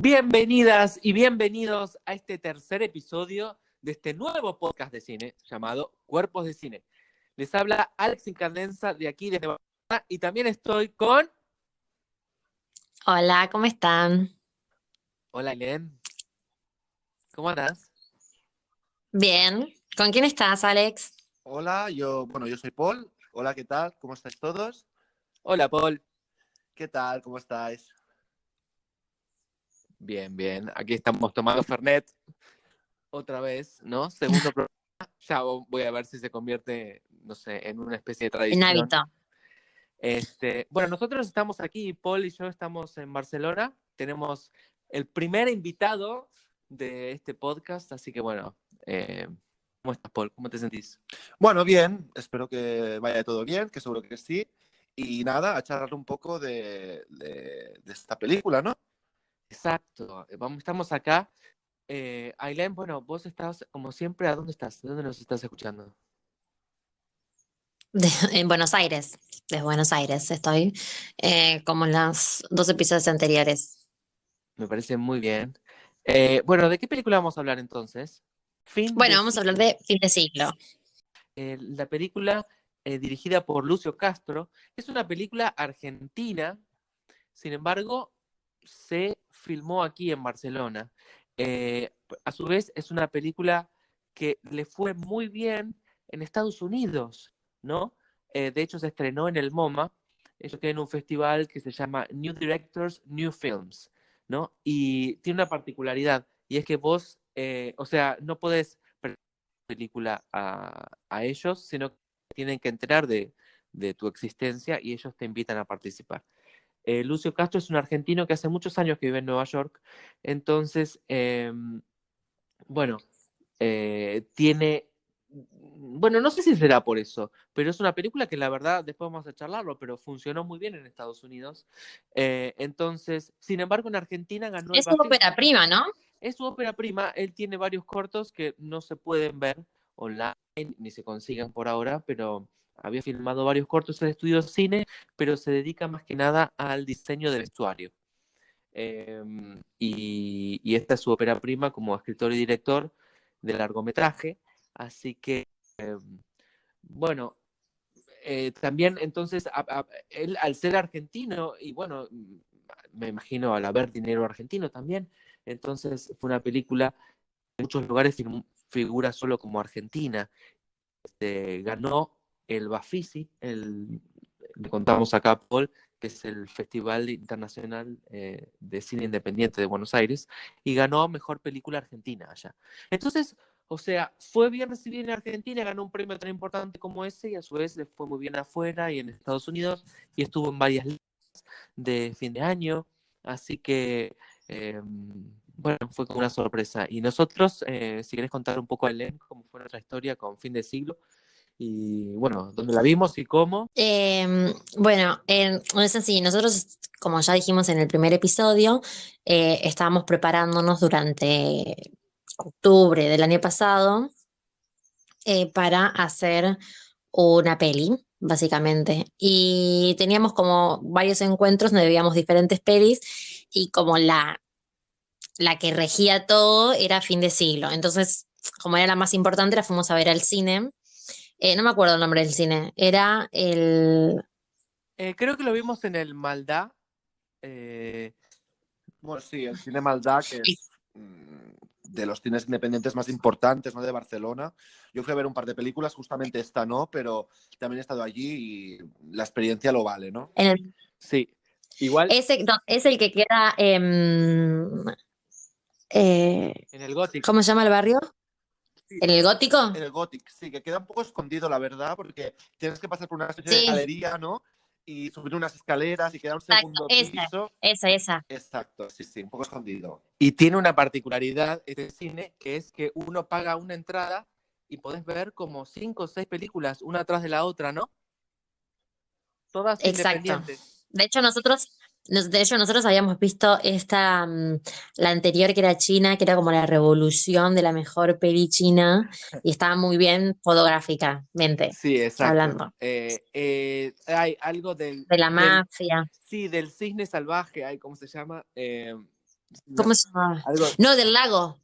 Bienvenidas y bienvenidos a este tercer episodio de este nuevo podcast de cine llamado Cuerpos de Cine. Les habla Alex Incardenza de aquí desde Barcelona y también estoy con... Hola, ¿cómo están? Hola, Elen. ¿Cómo andás? Bien. ¿Con quién estás, Alex? Hola, yo soy Paul. Hola, ¿qué tal? ¿Cómo estáis todos? Hola, Paul. ¿Qué tal? ¿Cómo estáis? Bien, bien. Aquí estamos tomando Fernet otra vez, ¿no? Segundo programa. Ya voy a ver si se convierte, no sé, en una especie de En tradición. hábito. Bueno, nosotros estamos aquí, Paul y yo estamos en Barcelona. Tenemos el primer invitado de este podcast, así que bueno, ¿cómo estás, Paul? ¿Cómo te sentís? Bueno, bien. Espero que vaya todo bien, que seguro que sí. Y nada, a charlar un poco de esta película, ¿no? Exacto, estamos acá. Ailén, bueno, vos estás, como siempre, ¿a dónde estás? ¿De dónde nos estás escuchando? En Buenos Aires. Desde Buenos Aires estoy, como en los dos episodios anteriores. Me parece muy bien. Bueno, ¿de qué película vamos a hablar entonces? Fin Bueno, de vamos a hablar siglo. de fin de siglo. La película dirigida por Lucio Castro es una película argentina. Sin embargo, se filmó aquí en Barcelona. A su vez, es una película que le fue muy bien en Estados Unidos, ¿no? De hecho, se estrenó en el MoMA. Ellos tienen un festival que se llama New Directors, New Films, ¿no? Y tiene una particularidad, y es que vos, o sea, no podés presentar la película a ellos, sino que tienen que enterar de tu existencia y ellos te invitan a participar. Lucio Castro es un argentino que hace muchos años que vive en Nueva York, entonces, bueno, tiene, bueno, no sé si será por eso, pero es una película que la verdad, después vamos a charlarlo, pero funcionó muy bien en Estados Unidos. Entonces, sin embargo, en Argentina ganó el Es una Bafisi. ópera prima, ¿no? Es su ópera prima, él tiene varios cortos que no se pueden ver online ni se consiguen por ahora, pero había filmado varios cortos en estudio de cine, pero se dedica más que nada al diseño de vestuario. Y esta es su ópera prima como escritor y director de largometraje, así que, bueno, también entonces, él al ser argentino, y bueno, me imagino al haber dinero argentino también, entonces fue una película en muchos lugares figura solo como Argentina. Ganó el Bafisi, le contamos acá, Paul, que es el Festival Internacional de Cine Independiente de Buenos Aires, y ganó Mejor Película Argentina allá. Entonces, o sea, fue bien recibida en Argentina, ganó un premio tan importante como ese, y a su vez le fue muy bien afuera y en Estados Unidos, y estuvo en varias listas de fin de año, así que, bueno, fue como una sorpresa. Y nosotros, si querés contar un poco a Elen cómo fue nuestra historia con Fin de Siglo, y bueno, dónde la vimos y cómo. Bueno, es así, nosotros, como ya dijimos en el primer episodio, estábamos preparándonos durante octubre del año pasado para hacer una peli, básicamente. Y teníamos como varios encuentros donde veíamos diferentes pelis y como la que regía todo era Fin de Siglo. Entonces, como era la más importante, la fuimos a ver al cine. No me acuerdo el nombre del cine. Era el... Creo que lo vimos en el Maldá. eh, Bueno, sí, el Cine Maldá, que es de los cines independientes más importantes, ¿no? De Barcelona. Yo fui a ver un par de películas, justamente esta no, pero también he estado allí y la experiencia lo vale, ¿no? en el- sí, igual ese, no, es el que queda... en el Gothic. ¿cómo se llama el barrio? Sí, ¿En el Gótico? en el Gothic, sí, que queda un poco escondido, la verdad, porque tienes que pasar por una especie de Sí, galería, ¿no? Y subir unas escaleras y queda un exacto, segundo piso. esa. Exacto, sí, sí, un poco escondido. Y tiene una particularidad este cine, que es que uno paga una entrada y podés ver como 5 o 6 películas, una atrás de la otra, ¿no? Todas Exacto. independientes. De hecho, nosotros habíamos visto esta, la anterior que era China, que era como la revolución de la mejor peli china, y estaba muy bien fotográficamente Sí, exacto. hablando. Hay algo De la mafia. sí, del cisne salvaje, ¿cómo se llama? ¿no? ¿Cómo se llama? Algo, No, del lago.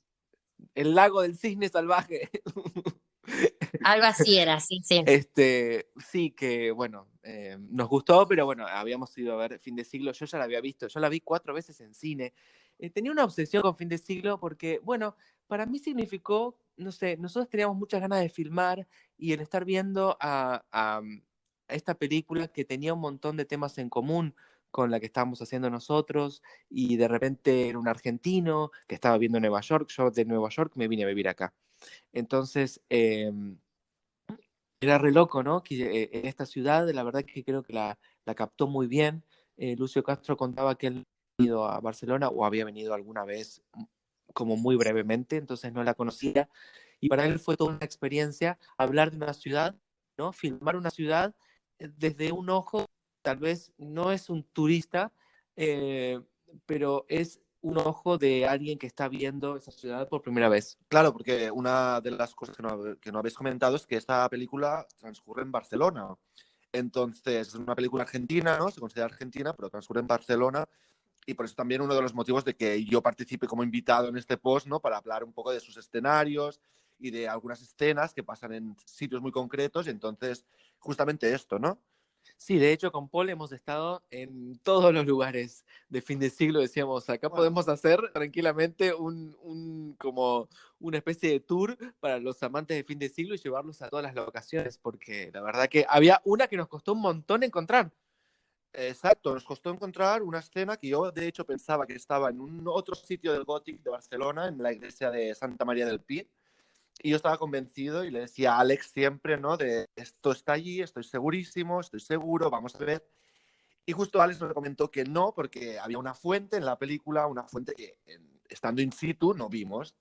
el lago del cisne salvaje. Algo así era, sí, sí. Sí, que bueno, nos gustó, pero bueno, habíamos ido a ver Fin de Siglo, yo ya la había visto, yo la vi 4 veces en cine. Tenía una obsesión con Fin de Siglo porque, bueno, para mí significó, no sé, nosotros teníamos muchas ganas de filmar y el estar viendo a esta película que tenía un montón de temas en común con la que estábamos haciendo nosotros, y de repente era un argentino que estaba viendo Nueva York, yo de Nueva York me vine a vivir acá. Entonces, era re loco, ¿no? Que en esta ciudad, la verdad que creo que la captó muy bien. Lucio Castro contaba que él había ido a Barcelona o había venido alguna vez como muy brevemente, entonces no la conocía. Y para él fue toda una experiencia hablar de una ciudad, ¿no? Filmar una ciudad desde un ojo, tal vez no es un turista, eh, pero es un ojo de alguien que está viendo esa ciudad por primera vez. Claro, porque una de las cosas que no habéis comentado es que esta película transcurre en Barcelona. Entonces, es una película argentina, ¿no? Se considera argentina, pero transcurre en Barcelona. Y por eso también uno de los motivos de que yo participe como invitado en este post, ¿no? Para hablar un poco de sus escenarios y de algunas escenas que pasan en sitios muy concretos. Y entonces, justamente esto, ¿no? Sí, de hecho con Paul hemos estado en todos los lugares de Fin de Siglo. Decíamos, acá Bueno, podemos hacer tranquilamente como una especie de tour para los amantes de Fin de Siglo y llevarlos a todas las locaciones, porque la verdad que había una que nos costó un montón encontrar. exacto, nos costó encontrar una escena que yo de hecho pensaba que estaba en un otro sitio del Gothic de Barcelona, en la iglesia de Santa María del Pi, y yo estaba convencido y le decía a Alex siempre, ¿no? De esto está allí, estoy segurísimo, estoy seguro, vamos a ver. Y justo Alex nos comentó que no, porque había una fuente en la película, una fuente que estando in situ no vimos.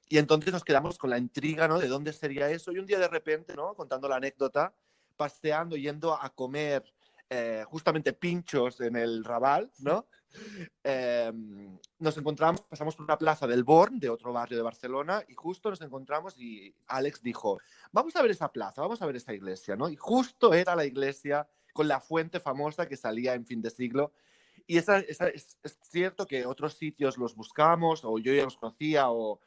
Y entonces nos quedamos con la intriga, ¿no? De dónde sería eso. Y un día de repente, ¿no? Contando la anécdota, paseando, yendo a comer justamente pinchos en el Raval, ¿no? Nos encontramos, pasamos por una plaza del Born, de otro barrio de Barcelona, y justo nos encontramos y Alex dijo, vamos a ver esa plaza, vamos a ver esa iglesia, ¿no? Y justo era la iglesia con la fuente famosa que salía en Fin de Siglo. Y es cierto que otros sitios los buscamos, o yo ya los conocía, o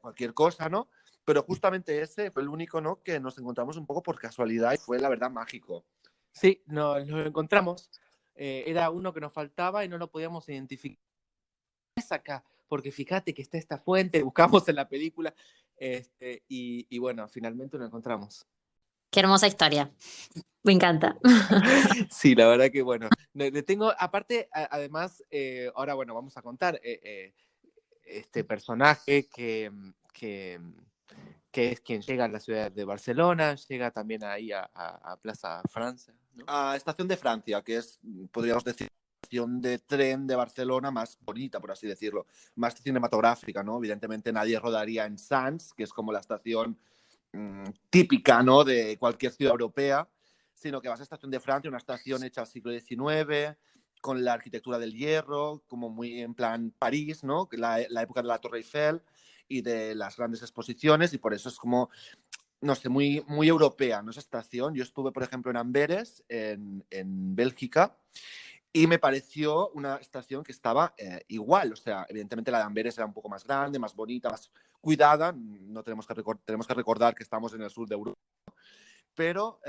cualquier cosa, ¿no? Pero justamente ese fue el único, ¿no? Que nos encontramos un poco por casualidad y fue, la verdad, mágico. Sí, nos lo encontramos. Era uno que nos faltaba y no lo podíamos identificar. Es acá, porque fíjate que está esta fuente, buscamos en la película, y bueno, finalmente lo encontramos. Qué hermosa historia. Me encanta. Sí, la verdad que bueno, le tengo, aparte, además, ahora bueno, vamos a contar este personaje que, que es quien llega a la ciudad de Barcelona, llega también ahí a Plaza Francia, ¿no? A Estación de Francia, que es, podríamos decir, la estación de tren de Barcelona más bonita, por así decirlo, más cinematográfica, ¿no? Evidentemente nadie rodaría en Sants, que es como la estación típica, ¿no? De cualquier ciudad europea, sino que vas a Estación de Francia, una estación hecha al siglo XIX, con la arquitectura del hierro, como muy en plan París, ¿no? La época de la Torre Eiffel y de las grandes exposiciones, y por eso es como, no sé, muy, muy europea, ¿no? Esa estación. Yo estuve, por ejemplo, en Amberes, en Bélgica, y me pareció una estación que estaba igual. O sea, evidentemente la de Amberes era un poco más grande, más bonita, más cuidada. No tenemos que recordar que estamos en el sur de Europa. Pero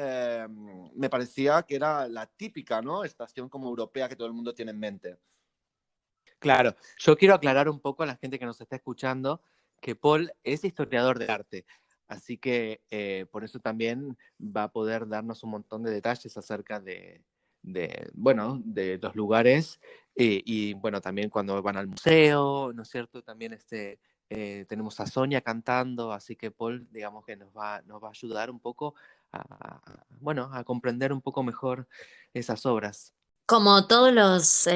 me parecía que era la típica, ¿no? Estación como europea que todo el mundo tiene en mente. Claro, yo quiero aclarar un poco a la gente que nos está escuchando que Paul es historiador de arte, así que por eso también va a poder darnos un montón de detalles acerca bueno, de los lugares, y bueno, también cuando van al museo, ¿no es cierto? También tenemos a Sonia cantando, así que Paul, digamos que nos va a ayudar un poco bueno, a comprender un poco mejor esas obras. Como todos los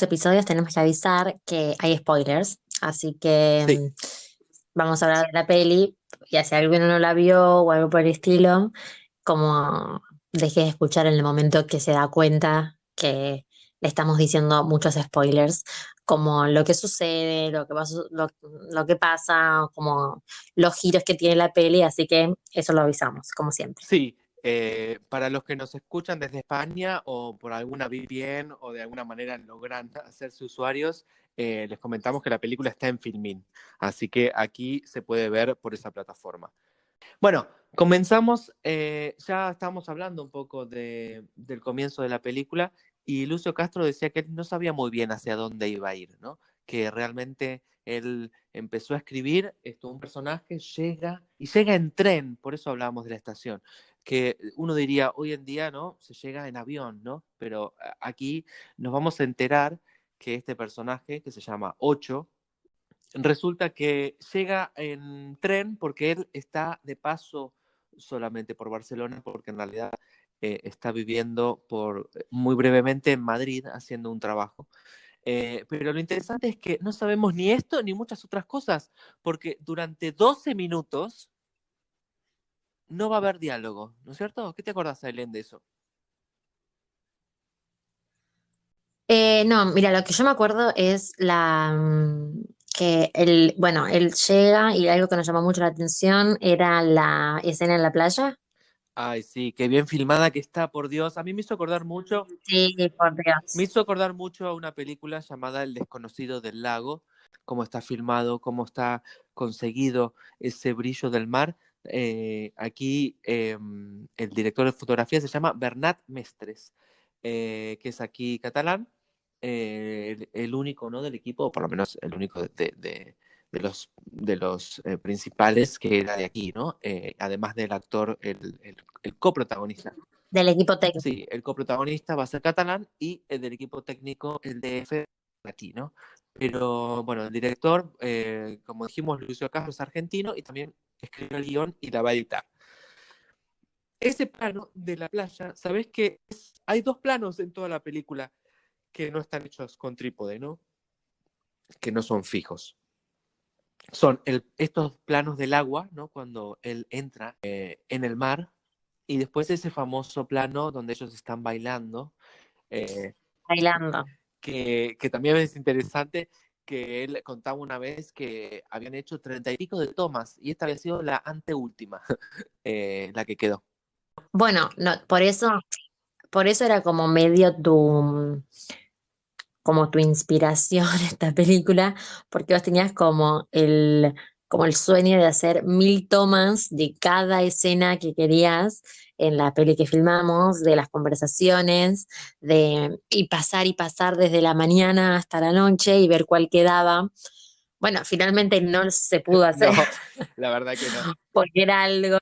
episodios, tenemos que avisar que hay spoilers, así que Sí. vamos a hablar de la peli, y si alguno no la vio o algo por el estilo, como deje de escuchar en el momento que se da cuenta que le estamos diciendo muchos spoilers, como lo que sucede, lo que pasa, como los giros que tiene la peli, así que eso lo avisamos, como siempre. Sí, para los que nos escuchan desde España o por alguna VPN o de alguna manera logran hacerse usuarios, les comentamos que la película está en Filmin, así que aquí se puede ver por esa plataforma. Bueno, comenzamos, ya estábamos hablando un poco del comienzo de la película y Lucio Castro decía que él no sabía muy bien hacia dónde iba a ir, ¿no? Que realmente él empezó a escribir, un personaje llega en tren, por eso hablábamos de la estación, que uno diría, hoy en día, ¿no? Se llega en avión, ¿no? Pero aquí nos vamos a enterar que este personaje, que se llama Ocho, resulta que llega en tren porque él está de paso solamente por Barcelona, porque en realidad está viviendo muy brevemente en Madrid haciendo un trabajo. Pero lo interesante es que no sabemos ni esto ni muchas otras cosas, porque durante 12 minutos no va a haber diálogo, ¿no es cierto? ¿Qué te acordás, Aileen, de eso? No, mira, lo que yo me acuerdo es que bueno, él llega y algo que nos llamó mucho la atención era la escena en la playa. Ay, sí, qué bien filmada que está, por Dios. A mí Sí, por me Dios. hizo acordar mucho a una película llamada El desconocido del lago, cómo está filmado, cómo está conseguido ese brillo del mar. Aquí el director de fotografía se llama Bernat Mestres, que es aquí catalán, el único, ¿no?, del equipo, o por lo menos el único de los principales que era de aquí, ¿no? Además del actor, el coprotagonista. Del equipo técnico. Sí, el coprotagonista va a ser catalán y el del equipo técnico, el DF, latino. Pero bueno, el director, como dijimos, Lucio Castro es argentino y también escribió el guión y la va a editar. Ese plano de la playa, ¿sabés que hay dos planos en toda la película que no están hechos con trípode, ¿no? Que no son fijos. Son estos planos del agua, ¿no? Cuando él entra en el mar, y después ese famoso plano donde ellos están bailando. Bailando. Que también es interesante, que él contaba una vez que habían hecho 30 y pico de tomas y esta había sido la anteúltima, la que quedó. Bueno, no, por eso era como medio como tu inspiración esta película, porque vos tenías como el sueño de hacer 1000 tomas de cada escena que querías en la peli que filmamos, de las conversaciones, y pasar desde la mañana hasta la noche y ver cuál quedaba. Bueno, finalmente no se pudo hacer No, la verdad que no. porque era algo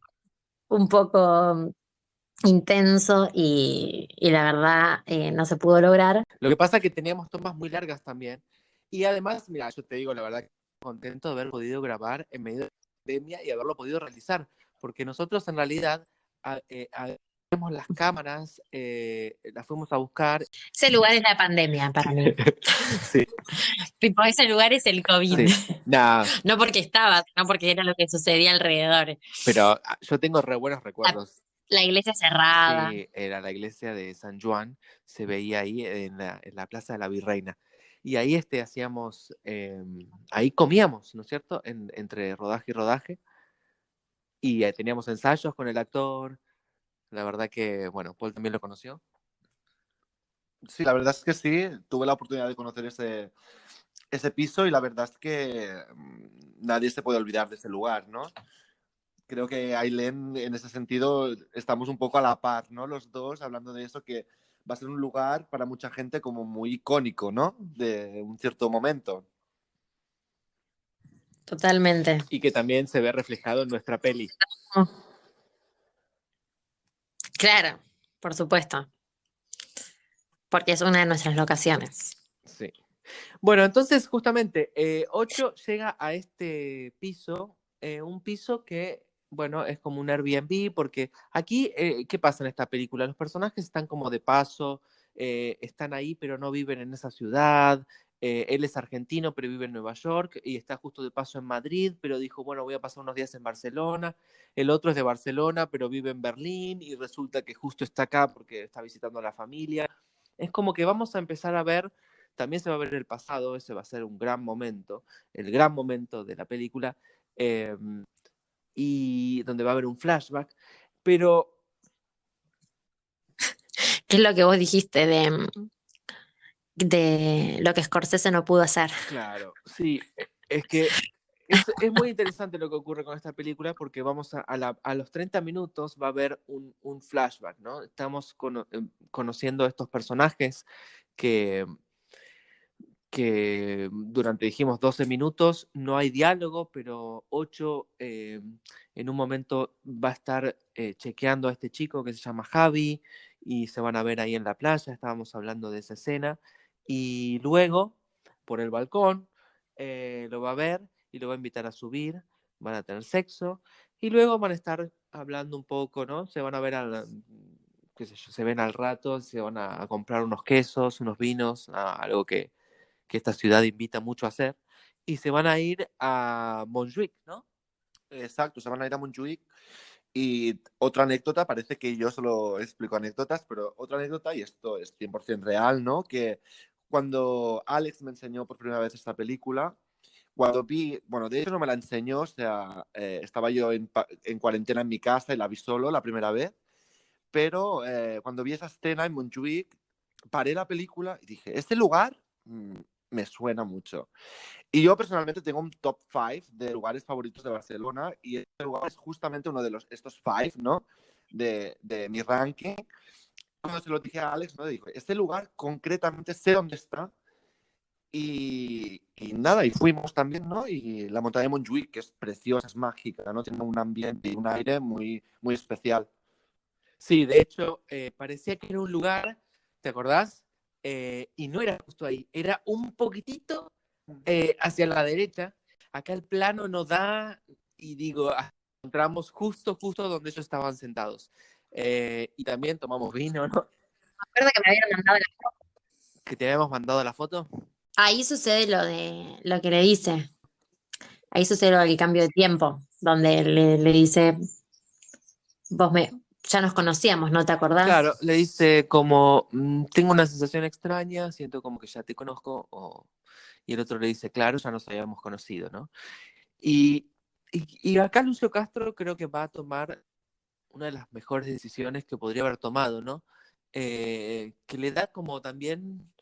un poco intenso y la verdad no se pudo lograr. Lo que pasa es que teníamos tomas muy largas también y además, mira, yo te digo la verdad, que contento de haber podido grabar en medio de la pandemia y haberlo podido realizar, porque nosotros en realidad tenemos las cámaras, las fuimos a buscar. Ese lugar es la pandemia para mí. Sí. Tipo, ese lugar es el COVID. Sí. Nah, No porque estaba, sino porque era lo que sucedía alrededor. pero yo tengo re buenos recuerdos. La iglesia cerrada. Sí, era la iglesia de San Juan, se veía ahí en la Plaza de la Virreina. Y ahí hacíamos, ahí comíamos, ¿no es cierto? Entre rodaje y rodaje. Y teníamos ensayos con el actor. La verdad que, bueno, Paul también lo conoció. Sí, la verdad es que sí, tuve la oportunidad de conocer ese piso y la verdad es que nadie se puede olvidar de ese lugar, ¿no? Creo que Ailén, en ese sentido, estamos un poco a la par, ¿no? Los dos hablando de eso, que va a ser un lugar para mucha gente como muy icónico, ¿no? De un cierto momento. Totalmente. Y que también se ve reflejado en nuestra peli. Claro, por supuesto. Porque es una de nuestras locaciones. Sí. Bueno, entonces justamente 8 llega a este piso, un piso que, bueno, es como un Airbnb, porque aquí, ¿qué pasa en esta película? Los personajes están como de paso, están ahí, pero no viven en esa ciudad. Él es argentino, pero vive en Nueva York y está justo de paso en Madrid, pero dijo, bueno, voy a pasar unos días en Barcelona. El otro es de Barcelona, pero vive en Berlín y resulta que justo está acá porque está visitando a la familia. Es como que vamos a empezar a ver, también se va a ver el pasado, ese va a ser un gran momento, el gran momento de la película, y donde va a haber un flashback, pero... ¿Qué es lo que vos dijiste de lo que Scorsese no pudo hacer. Claro, sí, es que es muy interesante lo que ocurre con esta película porque vamos a los 30 minutos va a haber un flashback, ¿no? Estamos conociendo a estos personajes que, que durante, dijimos, 12 minutos no hay diálogo, pero 8 en un momento va a estar chequeando a este chico que se llama Javi y se van a ver ahí en la playa, estábamos hablando de esa escena, y luego por el balcón lo va a ver y lo va a invitar a subir, van a tener sexo y luego van a estar hablando un poco, ¿no? Se van a ver qué sé yo, se ven al rato, se van a comprar unos quesos, unos vinos, algo que esta ciudad invita mucho a hacer, y se van a ir a Montjuic, ¿no? Exacto, se van a ir a Montjuic. Y otra anécdota, parece que yo solo explico anécdotas, pero otra anécdota, y esto es 100% real, ¿no? Que cuando Alex me enseñó por primera vez esta película, cuando vi, bueno, de hecho no me la enseñó, o sea, estaba yo en cuarentena en mi casa y la vi solo la primera vez, pero cuando vi esa escena en Montjuic, paré la película y dije, este lugar me suena mucho. Y yo personalmente tengo un top 5 de lugares favoritos de Barcelona y este lugar es justamente uno de estos 5, ¿no? De mi ranking. Cuando se lo dije a Alex, ¿no? Dijo, este lugar concretamente sé dónde está y nada, y fuimos también, ¿no? Y la montaña de Montjuic, que es preciosa, es mágica, ¿no? Tiene un ambiente y un aire muy, muy especial. Sí, de hecho, parecía que era un lugar, ¿te acordás? Y no era justo ahí, era un poquitito hacia la derecha. Acá el plano no da, y digo, entramos justo donde ellos estaban sentados. Y también tomamos vino, ¿no? Me acuerdo que me habían mandado Que te habíamos mandado la foto. Ahí sucede lo de lo que le dice. Ahí sucede lo del cambio de tiempo, donde le dice, vos me, ya nos conocíamos, ¿no te acordás? Claro, le dice como, tengo una sensación extraña, siento como que ya te conozco, y el otro le dice, claro, ya nos habíamos conocido, ¿no? Y, y acá Lucio Castro creo que va a tomar una de las mejores decisiones que podría haber tomado, ¿no? Que le da como también,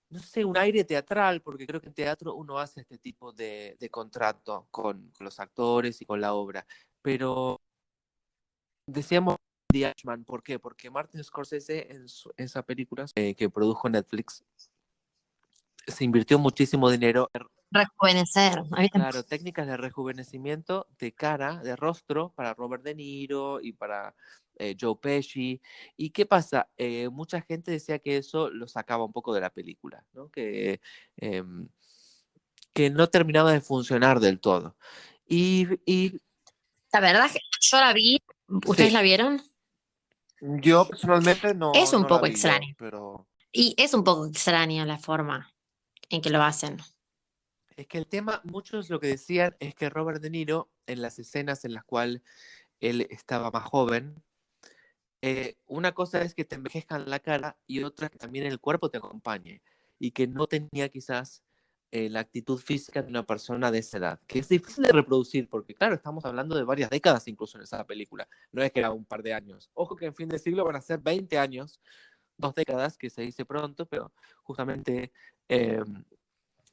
no sé, un aire teatral, porque creo que en teatro uno hace este tipo de contrato con los actores y con la obra. Pero decíamos The Irishman, ¿por qué? Porque Martin Scorsese en esa película que produjo Netflix se invirtió muchísimo dinero. Rejuvenecer. Claro, técnicas de rejuvenecimiento de cara, de rostro, para Robert De Niro y para Joe Pesci. ¿Y qué pasa? Mucha gente decía que eso lo sacaba un poco de la película, ¿no? Em, que no terminaba de funcionar del todo. Y La verdad es que yo la vi, ¿ustedes sí, la vieron? Yo personalmente Es no, un no la poco vi yo, extraño. pero Y es un poco extraña la forma en que lo hacen. es que el tema, muchos lo que decían es que Robert De Niro, en las escenas en las cuales él estaba más joven, una cosa es que te envejezcan la cara y otra que también el cuerpo te acompañe y que no tenía quizás la actitud física de una persona de esa edad, que es difícil de reproducir porque claro, estamos hablando de varias décadas incluso en esa película, no es que era un par de años. Ojo que en fin de siglo van a ser 20 años, 2 décadas, que se dice pronto, pero justamente eh,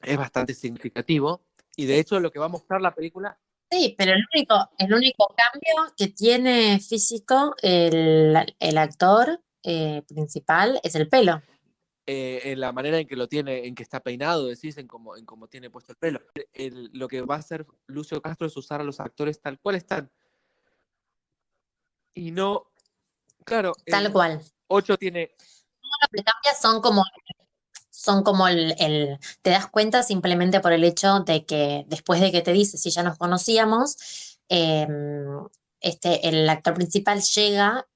es bastante significativo y de hecho lo que va a mostrar la película Sí, pero el único cambio que tiene físico el actor principal es el pelo. en la manera en que lo tiene, en que está peinado, decís, en cómo tiene puesto el pelo. Lo que va a hacer Lucio Castro es usar a los actores tal cual están. Y no, claro, Tal el cual. 8 tiene, Lo que cambia son como te das cuenta simplemente por el hecho de que después de que te dice si ya nos conocíamos, el actor principal llega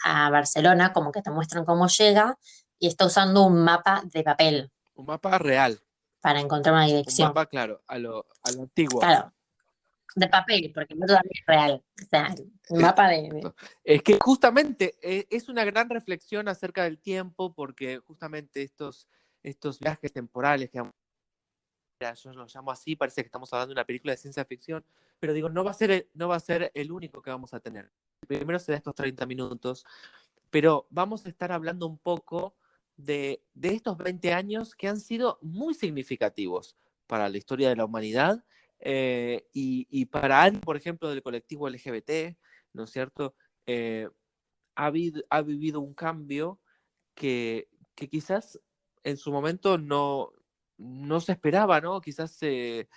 a Barcelona, como que te muestran cómo llega, y está usando un mapa de papel un mapa real, para encontrar una un dirección. mapa, claro, a lo antiguo. Claro, de papel, porque el otro también es real. O sea, un mapa de. Es que justamente es una gran reflexión acerca del tiempo, porque justamente estos viajes temporales que yo lo llamo así, parece que estamos hablando de una película de ciencia ficción, pero digo, no va a ser el único que vamos a tener. Primero se da estos 30 minutos, pero vamos a estar hablando un poco de estos 20 años que han sido muy significativos para la historia de la humanidad y para alguien, por ejemplo, del colectivo LGBT, ¿no es cierto? Eh, ha vivido un cambio que quizás en su momento no se esperaba, ¿no? Quizás se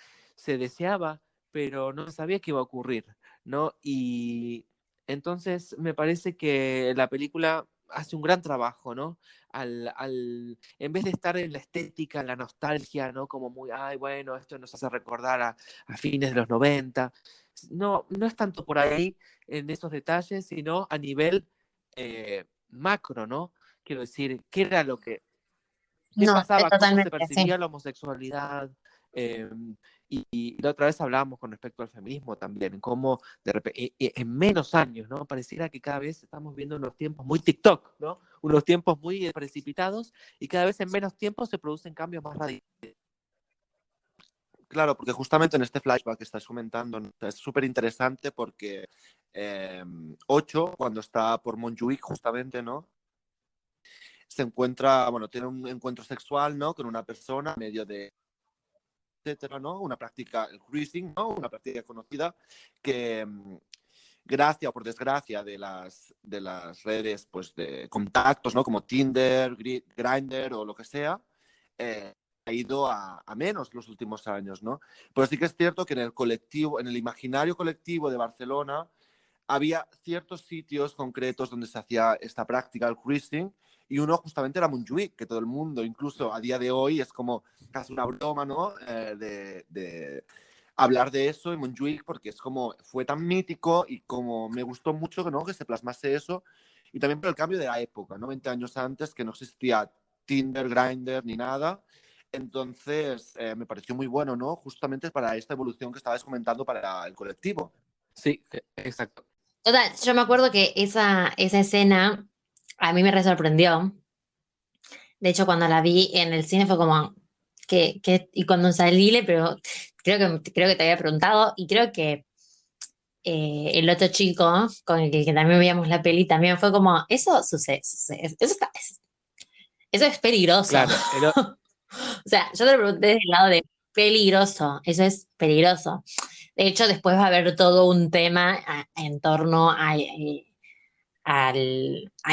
deseaba, pero no se sabía que iba a ocurrir, ¿no? Y entonces me parece que la película hace un gran trabajo, ¿no? En vez de estar en la estética, en la nostalgia, ¿no? Como muy, ay, bueno, esto nos hace recordar a fines de los 90. No es tanto por ahí en esos detalles, sino a nivel macro, ¿no? Quiero decir, qué No, pasaba, cómo se totalmente, sí. percibía la homosexualidad. eh, y la otra vez hablábamos con respecto al feminismo también, cómo de repente, en menos años, ¿no? Pareciera que cada vez estamos viendo unos tiempos muy TikTok, ¿no? Unos tiempos muy precipitados y cada vez en menos tiempo se producen cambios más radicales. Claro, porque justamente en este flashback que estás comentando es súper interesante porque 8, cuando está por Montjuic justamente, ¿no? Se encuentra, bueno, tiene un encuentro sexual, ¿no? Con una persona en medio de, etcétera, ¿no? Una práctica, el cruising, ¿no? Una práctica conocida que, gracia o por desgracia de las redes, pues, de contactos, ¿no? Como Tinder, Grindr o lo que sea, ha ido a menos los últimos años, ¿no? Pero sí que es cierto que en el colectivo, en el imaginario colectivo de Barcelona, había ciertos sitios concretos donde se hacía esta práctica, el cruising, y uno justamente era Montjuic, que todo el mundo, incluso a día de hoy, es como casi una broma, ¿no? De hablar de eso en Montjuic, porque es como, fue tan mítico y como me gustó mucho, ¿no? Que se plasmase eso, y también por el cambio de la época, ¿no? 20 años antes, que no existía Tinder, Grindr, ni nada. Entonces, me pareció muy bueno, ¿no? Justamente para esta evolución que estabas comentando para el colectivo. Sí, exacto. Total, yo me acuerdo que esa escena a mí me re sorprendió. De hecho, cuando la vi en el cine fue como, y cuando salí pero creo que te había preguntado, y creo que el otro chico con el que también veíamos la peli también fue como, eso sucede, eso es peligroso. Claro, O sea, yo te lo pregunté desde el lado de peligroso, eso es peligroso. De hecho, después va a haber todo un tema en torno a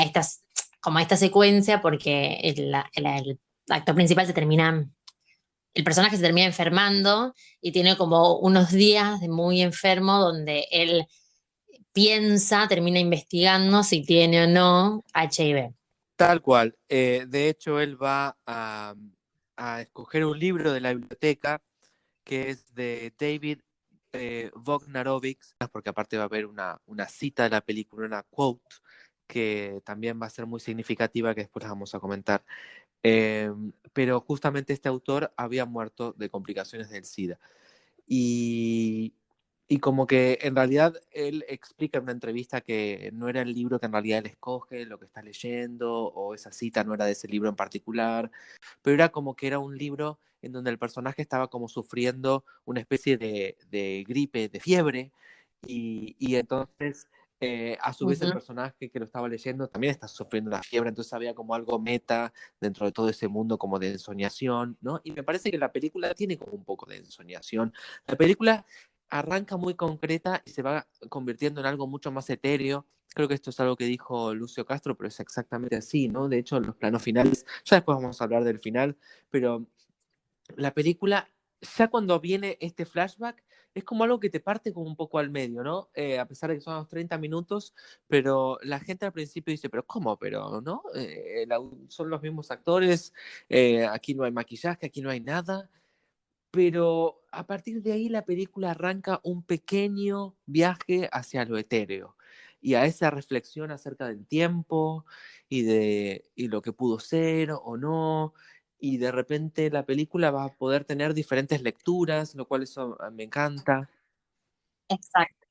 estas, como a esta secuencia, porque el actor principal el personaje se termina enfermando y tiene como unos días de muy enfermo donde él termina investigando si tiene o no HIV. tal cual. De hecho, él va a escoger un libro de la biblioteca que es de David Wojnarowicz, porque aparte va a haber una cita de la película, una quote, que también va a ser muy significativa, que después vamos a comentar. Pero justamente este autor había muerto de complicaciones del SIDA. Y, y como que en realidad él explica en una entrevista que no era el libro que en realidad él escoge, lo que está leyendo, o esa cita no era de ese libro en particular, pero era como que era un libro en donde el personaje estaba como sufriendo una especie de gripe, de fiebre, y entonces a su vez el Ujú. personaje que lo estaba leyendo también está sufriendo la fiebre, entonces había como algo meta dentro de todo ese mundo como de ensoñación, ¿no? Y me parece que la película tiene como un poco de ensoñación. La película arranca muy concreta y se va convirtiendo en algo mucho más etéreo. Creo que esto es algo que dijo Lucio Castro, pero es exactamente así, ¿no? De hecho, los planos finales, ya después vamos a hablar del final, pero la película, ya cuando viene este flashback, es como algo que te parte como un poco al medio, ¿no? A pesar de que son los 30 minutos, pero la gente al principio dice, pero ¿cómo? Pero, ¿no? Son los mismos actores, aquí no hay maquillaje, aquí no hay nada, pero a partir de ahí la película arranca un pequeño viaje hacia lo etéreo y a esa reflexión acerca del tiempo y lo que pudo ser o no. Y de repente la película va a poder tener diferentes lecturas, lo cual eso me encanta. Exacto.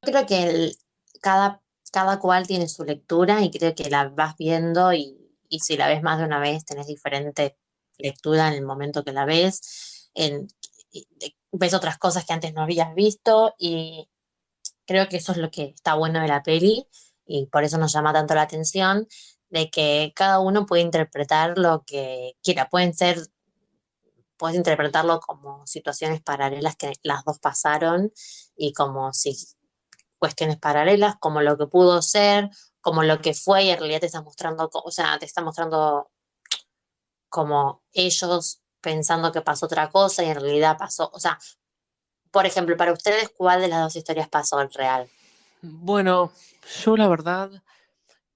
Yo creo que cada cual tiene su lectura y creo que la vas viendo y si la ves más de una vez tenés diferente lectura en el momento que la ves, ves otras cosas que antes no habías visto y creo que eso es lo que está bueno de la peli y por eso nos llama tanto la atención. de que cada uno puede interpretar lo que quiera. Puedes interpretarlo como situaciones paralelas que las dos pasaron y como si cuestiones paralelas, como lo que pudo ser, como lo que fue y en realidad te está mostrando, o sea, te está mostrando como ellos pensando que pasó otra cosa y en realidad pasó, o sea, por ejemplo, para ustedes, ¿cuál de las dos historias pasó en real? Bueno, yo la verdad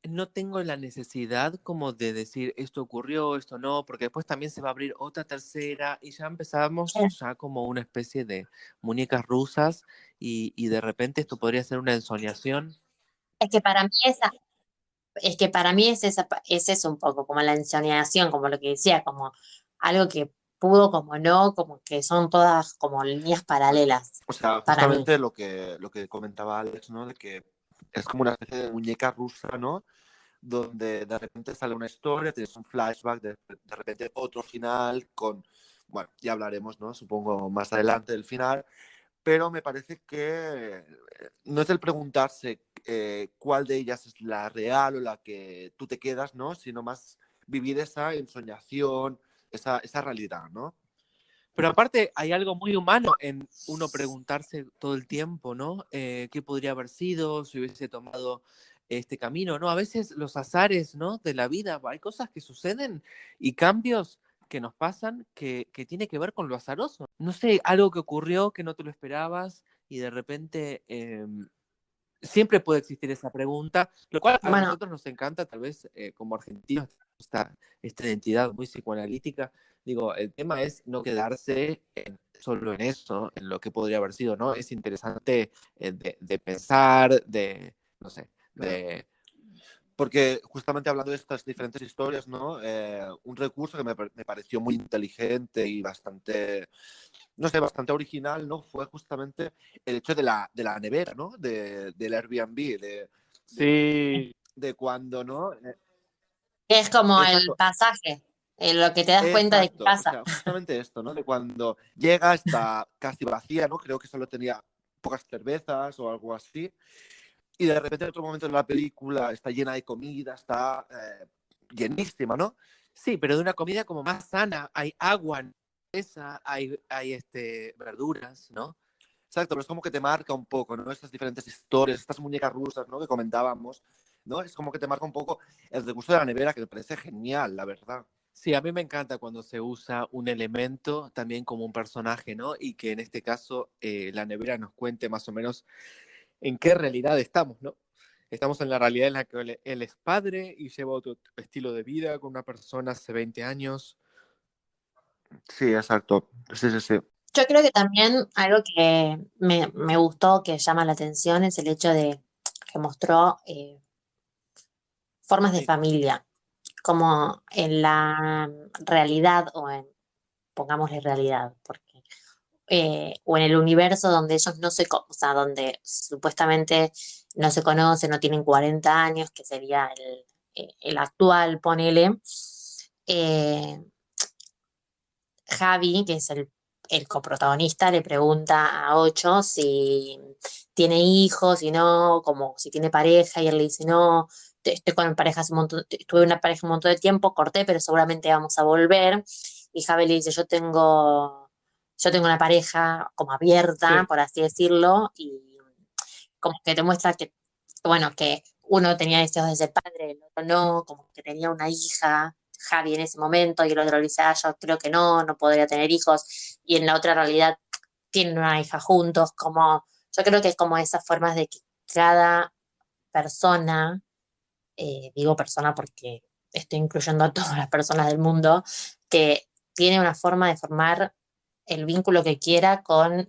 no tengo la necesidad como de decir esto ocurrió, esto no, porque después también se va a abrir otra tercera y ya empezamos ya como una especie de muñecas rusas y de repente esto podría ser una ensoñación. Es que para mí es que para mí es eso un poco, como la ensoñación, como lo que decía, como algo que pudo, como no, como que son todas como líneas paralelas O sea, para mí. justamente lo que comentaba Alex, ¿no? De que es como una especie de muñeca rusa, ¿no? Donde de repente sale una historia, tienes un flashback, de repente otro final con, bueno, ya hablaremos, ¿no? Supongo más adelante del final, pero me parece que no es el preguntarse cuál de ellas es la real o la que tú te quedas, ¿no? Sino más vivir esa ensoñación, esa realidad, ¿no? Pero aparte hay algo muy humano en uno preguntarse todo el tiempo, ¿no? ¿Qué podría haber sido si hubiese tomado este camino, ¿no? A veces los azares, ¿no? De la vida, hay cosas que suceden y cambios que nos pasan que tiene que ver con lo azaroso. No sé, algo que ocurrió que no te lo esperabas y de repente siempre puede existir esa pregunta, lo cual a Bueno, nosotros nos encanta, tal vez como argentinos, esta identidad muy psicoanalítica. Digo, el tema es no quedarse solo en eso, en lo que podría haber sido, ¿no? Es interesante de pensar, no sé, Porque justamente hablando de estas diferentes historias, ¿no? Un recurso que me pareció muy inteligente y bastante, no sé, bastante original, ¿no? Fue justamente el hecho de la nevera, ¿no? Del Airbnb, Sí, de cuando, ¿no? es como el Exacto, pasaje, lo que te das cuenta de que exacto. O pasa. sea, justamente esto, ¿no? De cuando llega, está casi vacía, ¿no? Creo que solo tenía pocas cervezas o algo así. Y de repente en otro momento de la película está llena de comida, está llenísima, ¿no? sí, pero de una comida como más sana, hay agua, hay verduras, ¿no? Exacto, pero es como que te marca un poco, ¿no? Estas diferentes historias, estas muñecas rusas, ¿no? Que comentábamos, ¿no? Es como que te marca un poco el recurso de la nevera, que me parece genial, la verdad. Sí, a mí me encanta cuando se usa un elemento también como un personaje, ¿no? Y que en este caso la nevera nos cuente más o menos en qué realidad estamos, ¿no? Estamos en la realidad en la que él es padre y lleva otro estilo de vida con una persona hace 20 años. Sí, exacto. Sí, sí, sí. Yo creo que también algo que me gustó, que llama la atención, es el hecho de que mostró formas de Sí, familia, como en la realidad, pongámosle realidad, porque, o en el universo donde ellos no se, o sea, donde supuestamente no se conocen, no tienen 40 años, que sería el actual, ponele. eh, Javi, que es el coprotagonista, le pregunta a Ocho si tiene hijos, si no, como si tiene pareja, y él le dice, no, estoy con pareja hace un montón, tuve una pareja un montón de tiempo, corté, pero seguramente vamos a volver. Y Javi le dice, yo tengo una pareja como abierta, sí. por así decirlo, y como que te muestra que, bueno, que uno tenía deseos de ser padre, el otro no, como que tenía una hija, Javi en ese momento, y el otro le dice, yo creo que no podría tener hijos, y en la otra realidad tienen una hija juntos, como, yo creo que es como esas formas de que cada persona, digo persona porque estoy incluyendo a todas las personas del mundo, que tiene una forma de formar el vínculo que quiera con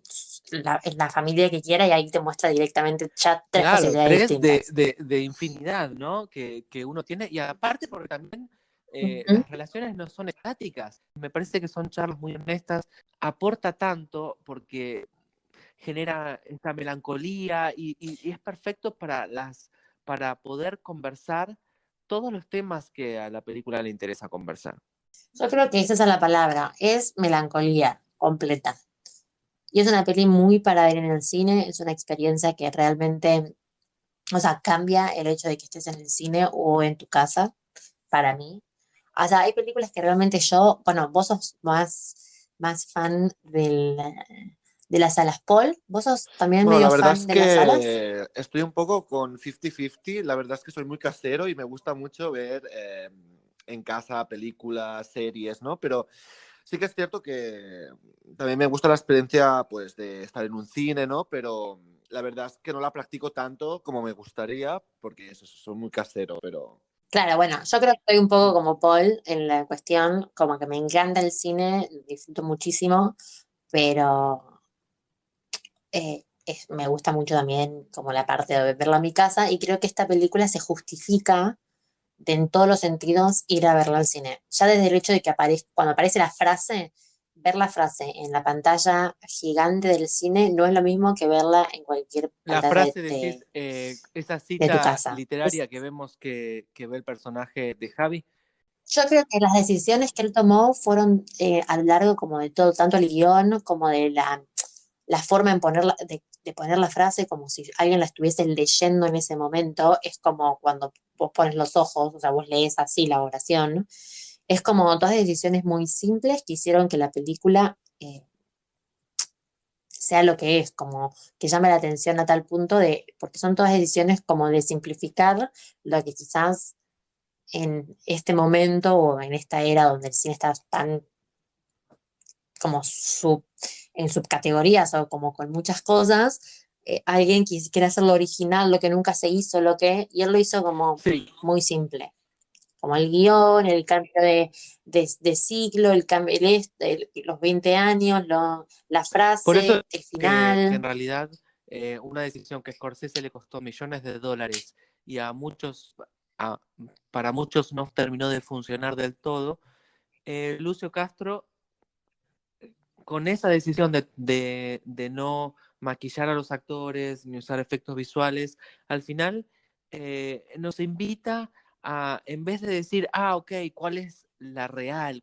la familia que quiera y ahí te muestra directamente ya tres Claro, posibilidades tres distintas. de infinidad, ¿no? Que uno tiene. Y aparte porque también Ujú. las relaciones no son estáticas. Me parece que son charlas muy honestas. Aporta tanto porque genera esta melancolía y es perfecto para poder conversar todos los temas que a la película le interesa conversar. Yo creo que esa es la palabra, es melancolía completa. Y es una peli muy para ver en el cine, es una experiencia que realmente, o sea, cambia el hecho de que estés en el cine o en tu casa. para mí. O sea, hay películas que realmente yo, bueno, vos sos más fan de las salas. Paul, ¿vos sos también Bueno, la medio verdad es fan de las salas? que estoy un poco con 50-50. La verdad es que soy muy casero y me gusta mucho ver en casa películas, series, ¿no? Pero sí que es cierto que también me gusta la experiencia, pues, de estar en un cine, ¿no? Pero la verdad es que no la practico tanto como me gustaría, porque eso, soy muy casero, pero... Claro, bueno, yo creo que estoy un poco como Paul en la cuestión, como que me encanta el cine, disfruto muchísimo, pero me gusta mucho también como la parte de verla en mi casa y creo que esta película se justifica en todos los sentidos ir a verla al cine. Ya desde el hecho de que cuando aparece la frase, ver la frase en la pantalla gigante del cine no es lo mismo que verla en cualquier La pantalla frase decís, esa de tu cita casa. literaria que vemos que ve el personaje de Javi. Yo creo que las decisiones que él tomó fueron a lo largo como de todo, tanto el guión como de la forma en de poner la frase, como si alguien la estuviese leyendo en ese momento. Es como cuando vos pones los ojos, o sea, vos lees así la oración. Es como todas decisiones muy simples que hicieron que la película sea lo que es, como que llame la atención a tal punto porque son todas decisiones como de simplificar lo que quizás en este momento o en esta era donde el cine está tan como en subcategorías o como con muchas cosas, alguien quiere hacer lo original, lo que nunca se hizo, y él lo hizo como Sí, muy simple, como el guión, el cambio de ciclo, el cambio, los 20 años, la por eso frase, el que en final. realidad una decisión que a Scorsese le costó millones de dólares y a- para muchos no terminó de funcionar del todo, Lucio Castro, con esa decisión de no maquillar a los actores ni usar efectos visuales, al final nos invita a, en vez de decir, ok, ¿cuál es la real?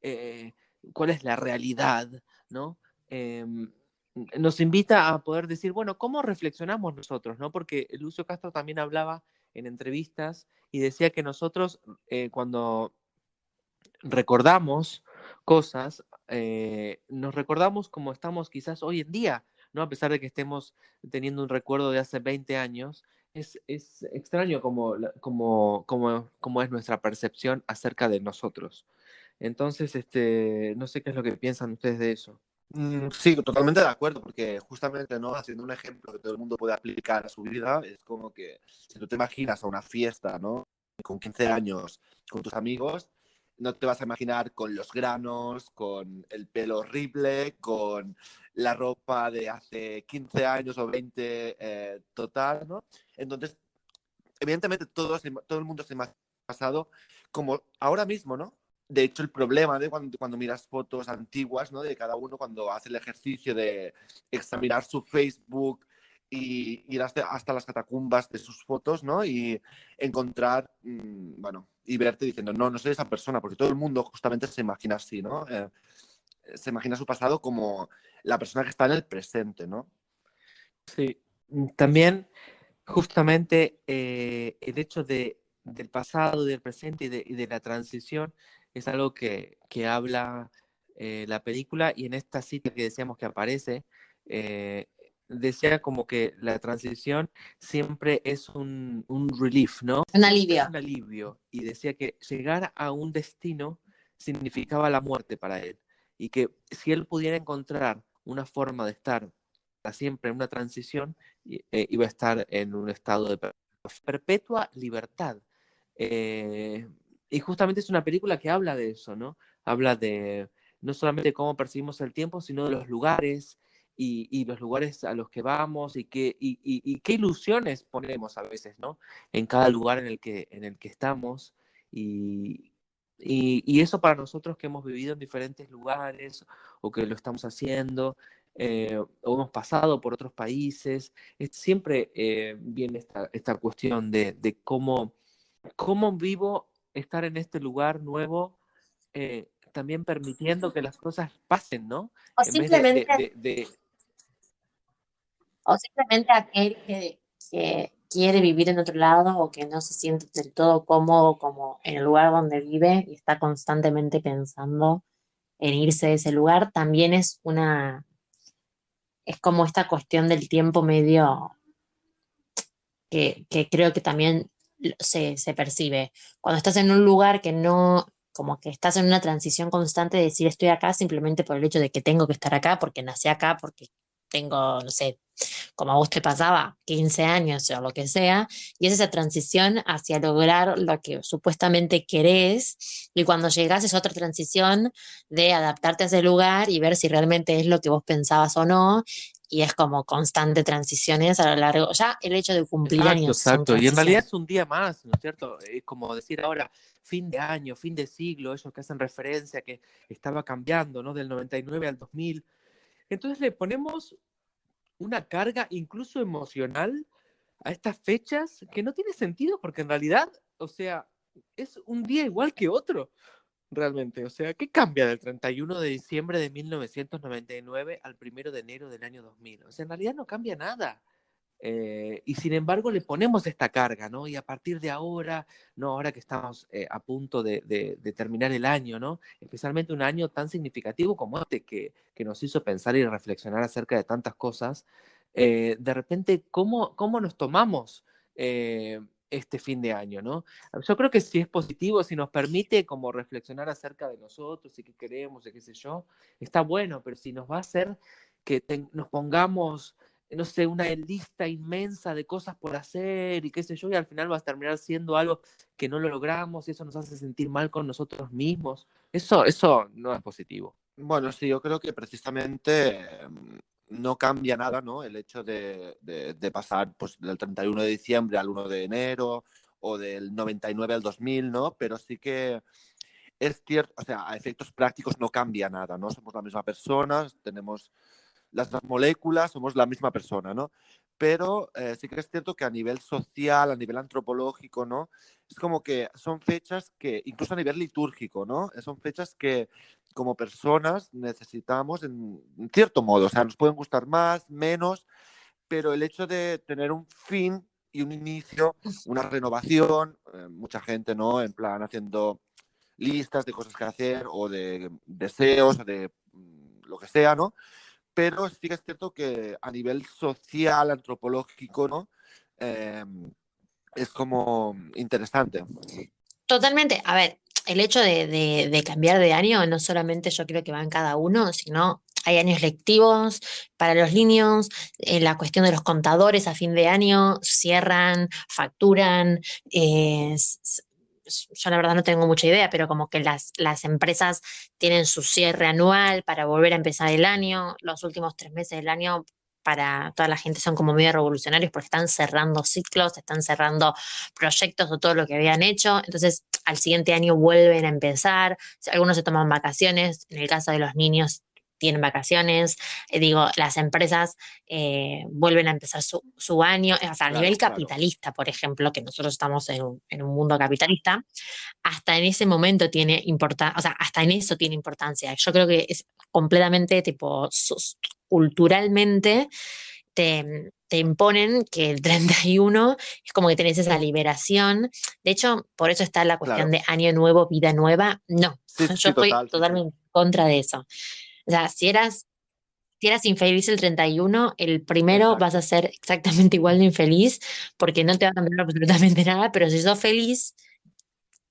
Eh, ¿Cuál es la realidad? ¿No? Nos invita a poder decir, bueno, ¿cómo reflexionamos nosotros? ¿No? Porque Lucio Castro también hablaba en entrevistas y decía que nosotros cuando recordamos cosas, nos recordamos como estamos quizás hoy en día, ¿no? A pesar de que estemos teniendo un recuerdo de hace 20 años, es extraño como es nuestra percepción acerca de nosotros. Entonces, no sé qué es lo que piensan ustedes de eso. Sí, totalmente de acuerdo, porque justamente, ¿no? Haciendo un ejemplo que todo el mundo puede aplicar a su vida, es como que si tú te imaginas a una fiesta, ¿no? Con 15 años, con tus amigos, no te vas a imaginar con los granos, con el pelo horrible, con la ropa de hace 15 años o 20 total, ¿no? Entonces, evidentemente todo el mundo se ha pasado como ahora mismo, ¿no? De hecho, el problema de cuando miras fotos antiguas, ¿no? De cada uno cuando hace el ejercicio de examinar su Facebook y ir hasta las catacumbas de sus fotos, ¿no? Y encontrar, bueno, y verte diciendo, no, no soy esa persona, porque todo el mundo justamente se imagina así, ¿no? Se imagina su pasado como la persona que está en el presente, ¿no? Sí, también justamente el hecho del pasado, del presente y de la transición es algo que habla la película y en esta cita que decíamos que aparece, eh, decía como que la transición siempre es un relief, ¿no? Un Siempre es alivio. un alivio y decía que llegar a un destino significaba la muerte para él y que si él pudiera encontrar una forma de estar para siempre en una transición, iba a estar en un estado de perpetua libertad. Eh, y justamente es una película que habla de eso, ¿no? Habla de no solamente cómo percibimos el tiempo, sino de los lugares y los lugares a los que vamos y qué ilusiones ponemos a veces, ¿no? En cada lugar en el que estamos. Y eso para nosotros que hemos vivido en diferentes lugares o que lo estamos haciendo, o hemos pasado por otros países, siempre viene esta cuestión de cómo vivo estar en este lugar nuevo, también permitiendo que las cosas pasen, ¿no? O En vez de, simplemente, de- de- de- o simplemente aquel que quiere vivir en otro lado o que no se siente del todo cómodo como en el lugar donde vive y está constantemente pensando en irse de ese lugar, también es como esta cuestión del tiempo medio que creo que también se percibe. Cuando estás en un lugar que no, como que estás en una transición constante de decir estoy acá simplemente por el hecho de que tengo que estar acá, porque nací acá, porque tengo, no sé, como a vos te pasaba, 15 años o lo que sea, y es esa transición hacia lograr lo que supuestamente querés, y cuando llegás es otra transición de adaptarte a ese lugar y ver si realmente es lo que vos pensabas o no, y es como constante transiciones a lo largo, ya el hecho de cumplir Exacto, años son exacto. Y en realidad transiciones. es un día más, ¿no es cierto? Es como decir ahora, fin de año, fin de siglo, ellos que hacen referencia que estaba cambiando, ¿no? Del 99 al 2000. Entonces le ponemos una carga incluso emocional a estas fechas que no tiene sentido porque en realidad, o sea, es un día igual que otro, realmente. O sea, ¿qué cambia del 31 de diciembre de 1999 al 1 de enero del año 2000? O sea, en realidad no cambia nada. Y sin embargo le ponemos esta carga, ¿no? Y a partir de ahora, ¿no? Ahora que estamos a punto de terminar el año, ¿no? Especialmente un año tan significativo como este que nos hizo pensar y reflexionar acerca de tantas cosas, de repente, ¿cómo nos tomamos este fin de año, ¿no? Yo creo que si es positivo, si nos permite como reflexionar acerca de nosotros y qué queremos y qué sé yo, está bueno, pero si nos va a hacer que nos pongamos no sé, una lista inmensa de cosas por hacer y qué sé yo, y al final va a terminar siendo algo que no lo logramos y eso nos hace sentir mal con nosotros mismos. Eso no es positivo. Bueno, sí, yo creo que precisamente no cambia nada, ¿no? El hecho de pasar pues, del 31 de diciembre al 1 de enero o del 99 al 2000, ¿no? Pero sí que es cierto, o sea, a efectos prácticos no cambia nada, ¿no? Somos la misma persona, tenemos las mismas moléculas, somos la misma persona, ¿no? Pero sí que es cierto que a nivel social, a nivel antropológico, ¿no? Es como que son fechas que, incluso a nivel litúrgico, ¿no? Son fechas que como personas necesitamos en cierto modo, o sea, nos pueden gustar más, menos, pero el hecho de tener un fin y un inicio, una renovación, mucha gente, ¿no? En plan haciendo listas de cosas que hacer o de deseos o de lo que sea, ¿no? Pero sí que es cierto que a nivel social, antropológico, ¿no? Eh, es como interesante. Totalmente. A ver, el hecho de cambiar de año no solamente yo creo que va en cada uno, sino hay años lectivos para los niños, la cuestión de los contadores a fin de año cierran, facturan. Yo la verdad no tengo mucha idea, pero como que las empresas tienen su cierre anual para volver a empezar el año. Los últimos 3 meses del año para toda la gente son como medio revolucionarios porque están cerrando ciclos, están cerrando proyectos o todo lo que habían hecho. Entonces, al siguiente año vuelven a empezar. Algunos se toman vacaciones, en el caso de los niños tienen vacaciones. Digo, las empresas vuelven a empezar su año. O sea, a nivel Claro, claro. capitalista, por ejemplo, que nosotros estamos en un mundo capitalista, hasta en ese momento tiene importancia, o sea, hasta en eso tiene importancia. Yo creo que es completamente tipo culturalmente te imponen que el 31 es como que tenés esa liberación. De hecho, por eso está la cuestión Claro. de año nuevo, vida nueva. No, Sí, sí, yo sí, estoy total, sí, sí. totalmente en contra de eso. O sea, si eras infeliz el 31, el primero vas a Exacto. ser exactamente igual de infeliz porque no te va a cambiar absolutamente nada, pero si sos feliz,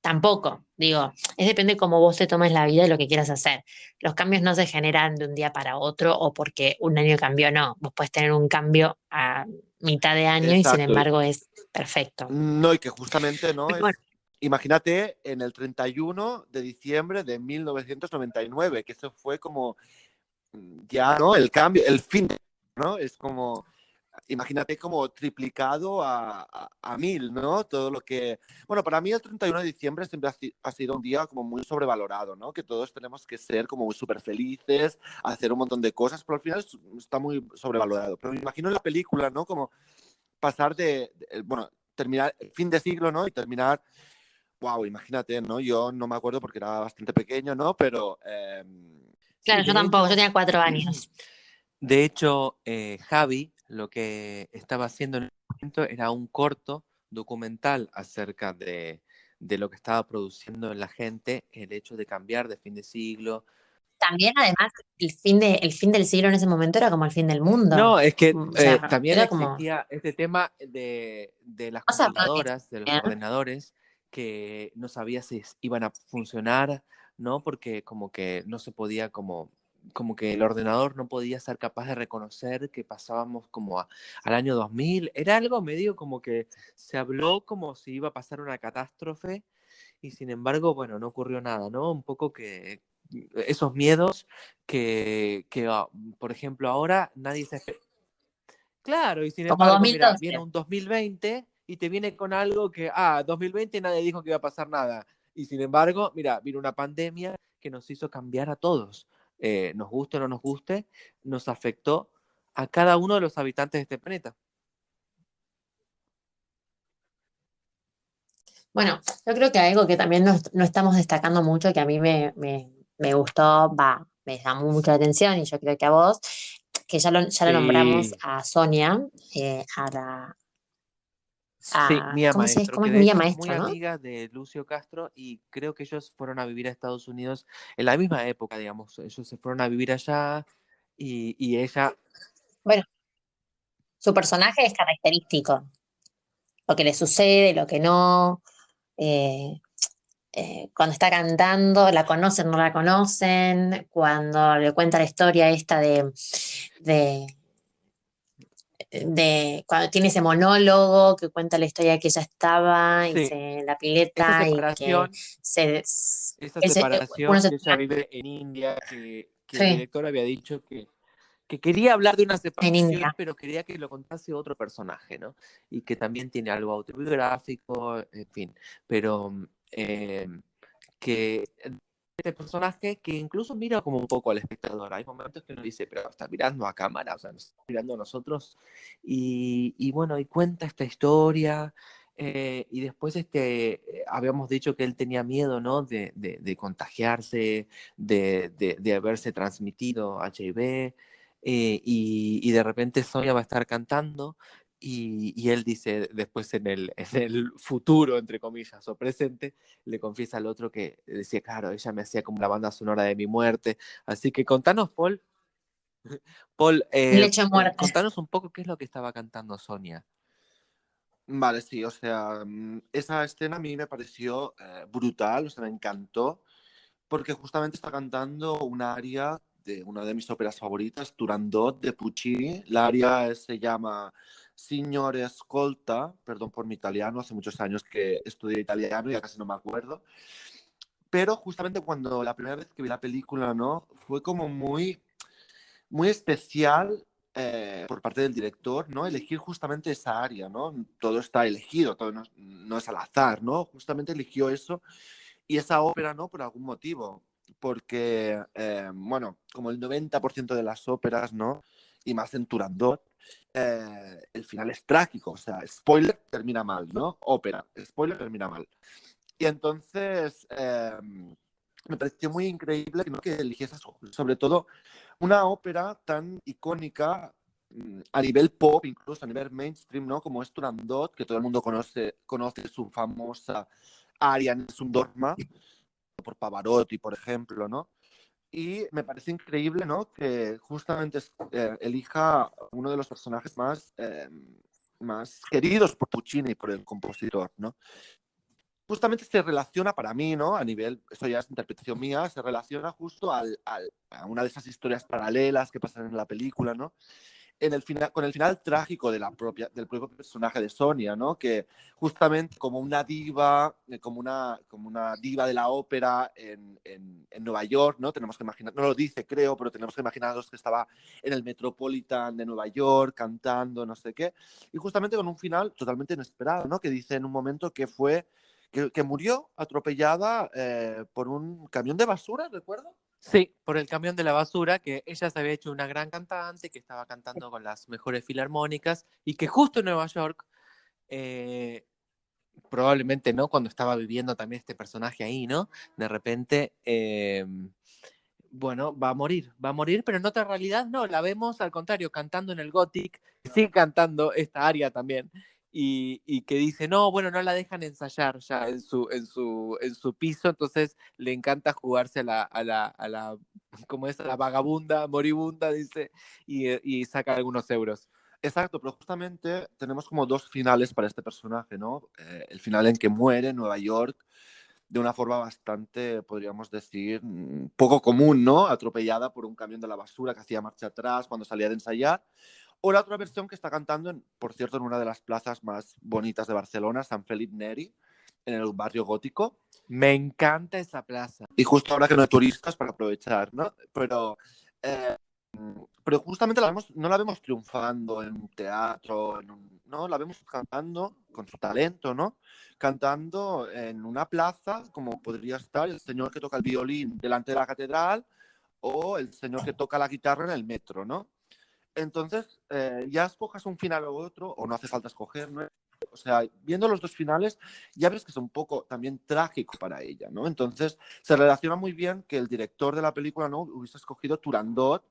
tampoco. Digo, es depende cómo vos te tomes la vida y lo que quieras hacer. Los cambios no se generan de un día para otro o porque un año cambió, no. Vos puedes tener un cambio a mitad de año y sin Exacto. embargo es perfecto. No, y que justamente, ¿no? Pero bueno, Imagínate en el 31 de diciembre de 1999, que eso fue como ya, ¿no? El cambio, el fin, ¿no? Es como, imagínate como triplicado a 1000, ¿no? Todo lo que... Bueno, para mí el 31 de diciembre siempre ha sido un día como muy sobrevalorado, ¿no? Que todos tenemos que ser como súper felices, hacer un montón de cosas, pero al final está muy sobrevalorado. Pero me imagino en la película, ¿no? Como pasar bueno, terminar el fin de siglo, ¿no? Y terminar, wow, imagínate, ¿no? Yo no me acuerdo porque era bastante pequeño, ¿no? Pero Sí, claro, yo de tampoco, yo hecho, tenía 4 años. Javi lo que estaba haciendo momento era un corto documental acerca de lo que estaba produciendo en la gente, el hecho de cambiar de fin de siglo. También, además, el fin del siglo en ese momento era como el fin del mundo. No, es que O sea, también era como existía este tema de las cosas computadoras, de los ordenadores, que no sabía si iban a funcionar, ¿no? Porque como que no se podía como que el ordenador no podía ser capaz de reconocer que pasábamos como al año 2000. Era algo medio como que se habló como si iba a pasar una catástrofe y sin embargo, bueno, no ocurrió nada, ¿no? Un poco que esos miedos que por ejemplo, ahora nadie se... Claro, y sin como embargo, mira, 2012. viene un 2020 y te viene con algo que, 2020 nadie dijo que iba a pasar nada. Y sin embargo, mira, vino una pandemia que nos hizo cambiar a todos. Nos guste o no nos guste, nos afectó a cada uno de los habitantes de este planeta. Bueno, yo creo que algo que también no estamos destacando mucho, que a mí me gustó, me llamó mucho la atención, y yo creo que a vos, que ya lo nombramos Sí, a Sonia, sí, Mía ¿cómo se es? Maestro, ¿Cómo que es de Mía hecho es muy Maestro, no? amiga de Lucio Castro y creo que ellos fueron a vivir a Estados Unidos en la misma época, digamos. Ellos se fueron a vivir allá y ella, Bueno, su personaje es característico, lo que le sucede, lo que no, eh, cuando está cantando, la conocen, no la conocen, cuando le cuenta la historia esta de, de cuando tiene ese monólogo que cuenta la historia que ella estaba sí, en la esa pileta y que separación, se, esa uno separación se... que ella vive en India, que el Sí, director había dicho que quería hablar de una en separación, India. pero quería que lo contase otro personaje, ¿no? Y que también tiene algo autobiográfico, en fin, pero que este personaje que incluso mira como un poco al espectador. Hay momentos que uno dice, pero está mirando a cámara, o sea, nos está mirando a nosotros. Y bueno, y cuenta esta historia. Y después habíamos dicho que él tenía miedo, ¿no? De contagiarse, de haberse transmitido HIV. Y de repente Sonia va a estar cantando y él dice después en el futuro, entre comillas, o presente, le confiesa al otro que decía, claro, ella me hacía como la banda sonora de mi muerte. Así que contanos, Paul, Un lecho de muerte. contanos un poco qué es lo que estaba cantando Sonia. Vale, sí, o sea, esa escena a mí me pareció brutal, o sea, me encantó, porque justamente está cantando un aria de una de mis óperas favoritas, Turandot de Puccini. La aria se llama Signore Ascolta, perdón por mi italiano, hace muchos años que estudié italiano y ya casi no me acuerdo. Pero justamente cuando la primera vez que vi la película, ¿no? Fue como muy especial por parte del director, ¿no? Elegir justamente esa área, ¿no? Todo está elegido, todo no es al azar, ¿no? Justamente eligió eso y esa ópera, ¿no? Por algún motivo, porque, bueno, como el 90% de las óperas, ¿no? Y más en Turandot, el final es trágico, o sea, spoiler, termina mal, ¿no? Ópera, spoiler, termina mal. Y entonces me pareció muy increíble, ¿no? Que eligiese sobre todo una ópera tan icónica a nivel pop, incluso a nivel mainstream, ¿no? Como es Turandot, que todo el mundo conoce su famosa aria Nessun Dorma, por Pavarotti, por ejemplo, ¿no? Y me parece increíble, ¿no? Que justamente elija uno de los personajes más queridos por Puccini, por el compositor, ¿no? Justamente se relaciona para mí, ¿no? A nivel, eso ya es interpretación mía, se relaciona justo a una de esas historias paralelas que pasan en la película, ¿no? Con el final trágico del propio personaje de Sonia, ¿no? Que justamente como una diva, como una diva de la ópera en Nueva York, ¿no? Tenemos que imaginar, no lo dice creo, pero tenemos que imaginarnos que estaba en el Metropolitan de Nueva York cantando, no sé qué, y justamente con un final totalmente inesperado, ¿no? Que dice en un momento que murió atropellada por un camión de basura, ¿recuerdo? Sí, por el camión de la basura, que ella se había hecho una gran cantante, que estaba cantando con las mejores filarmónicas y que justo en Nueva York, eh, probablemente, ¿no? Cuando estaba viviendo también este personaje ahí, ¿no? De repente bueno, va a morir, pero en otra realidad no, la vemos al contrario, cantando en el Gothic, sigue cantando esta aria también, y que dice, no, bueno, no la dejan ensayar ya en su piso, entonces le encanta jugarse ¿cómo es? A la vagabunda, moribunda, dice, y saca algunos euros. Exacto, pero justamente tenemos como dos finales para este personaje, ¿no? El final en que muere en Nueva York de una forma bastante, podríamos decir, poco común, ¿no? Atropellada por un camión de la basura que hacía marcha atrás cuando salía de ensayar. O la otra versión que está cantando, por cierto, en una de las plazas más bonitas de Barcelona, San Felip Neri, en el barrio gótico. Me encanta esa plaza. Y justo ahora que no hay turistas para aprovechar, ¿no? Eh, pero justamente no la vemos triunfando en un teatro, no, la vemos cantando con su talento, ¿no? Cantando en una plaza, como podría estar el señor que toca el violín delante de la catedral o el señor que toca la guitarra en el metro, ¿no? Entonces, ya escojas un final u otro, o no hace falta escoger, ¿no? O sea, viendo los dos finales, ya ves que es un poco también trágico para ella, ¿no? Entonces, se relaciona muy bien que el director de la película, ¿no? Hubiese escogido Turandot,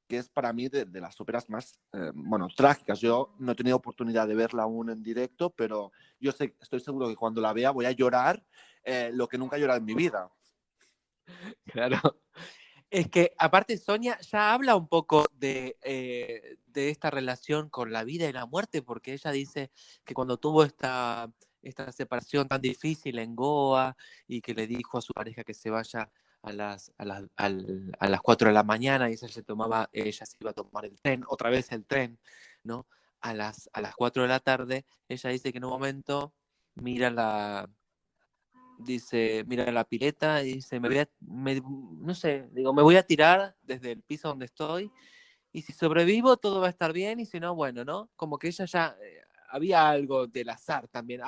que es para mí de las óperas más, bueno, trágicas. Yo no he tenido oportunidad de verla aún en directo, pero yo estoy seguro que cuando la vea voy a llorar lo que nunca he llorado en mi vida. Claro. Es que aparte Sonia ya habla un poco de esta relación con la vida y la muerte, porque ella dice que cuando tuvo esta separación tan difícil en Goa y que le dijo a su pareja que se vaya a las 4 de la mañana y ella se iba a tomar el tren, otra vez el tren, ¿no? A las 4 de la tarde, ella dice que en un momento mira mira la pileta y dice, no sé, digo, me voy a tirar desde el piso donde estoy y si sobrevivo todo va a estar bien y si no, bueno, ¿no? Como que ella ya, había algo del azar también.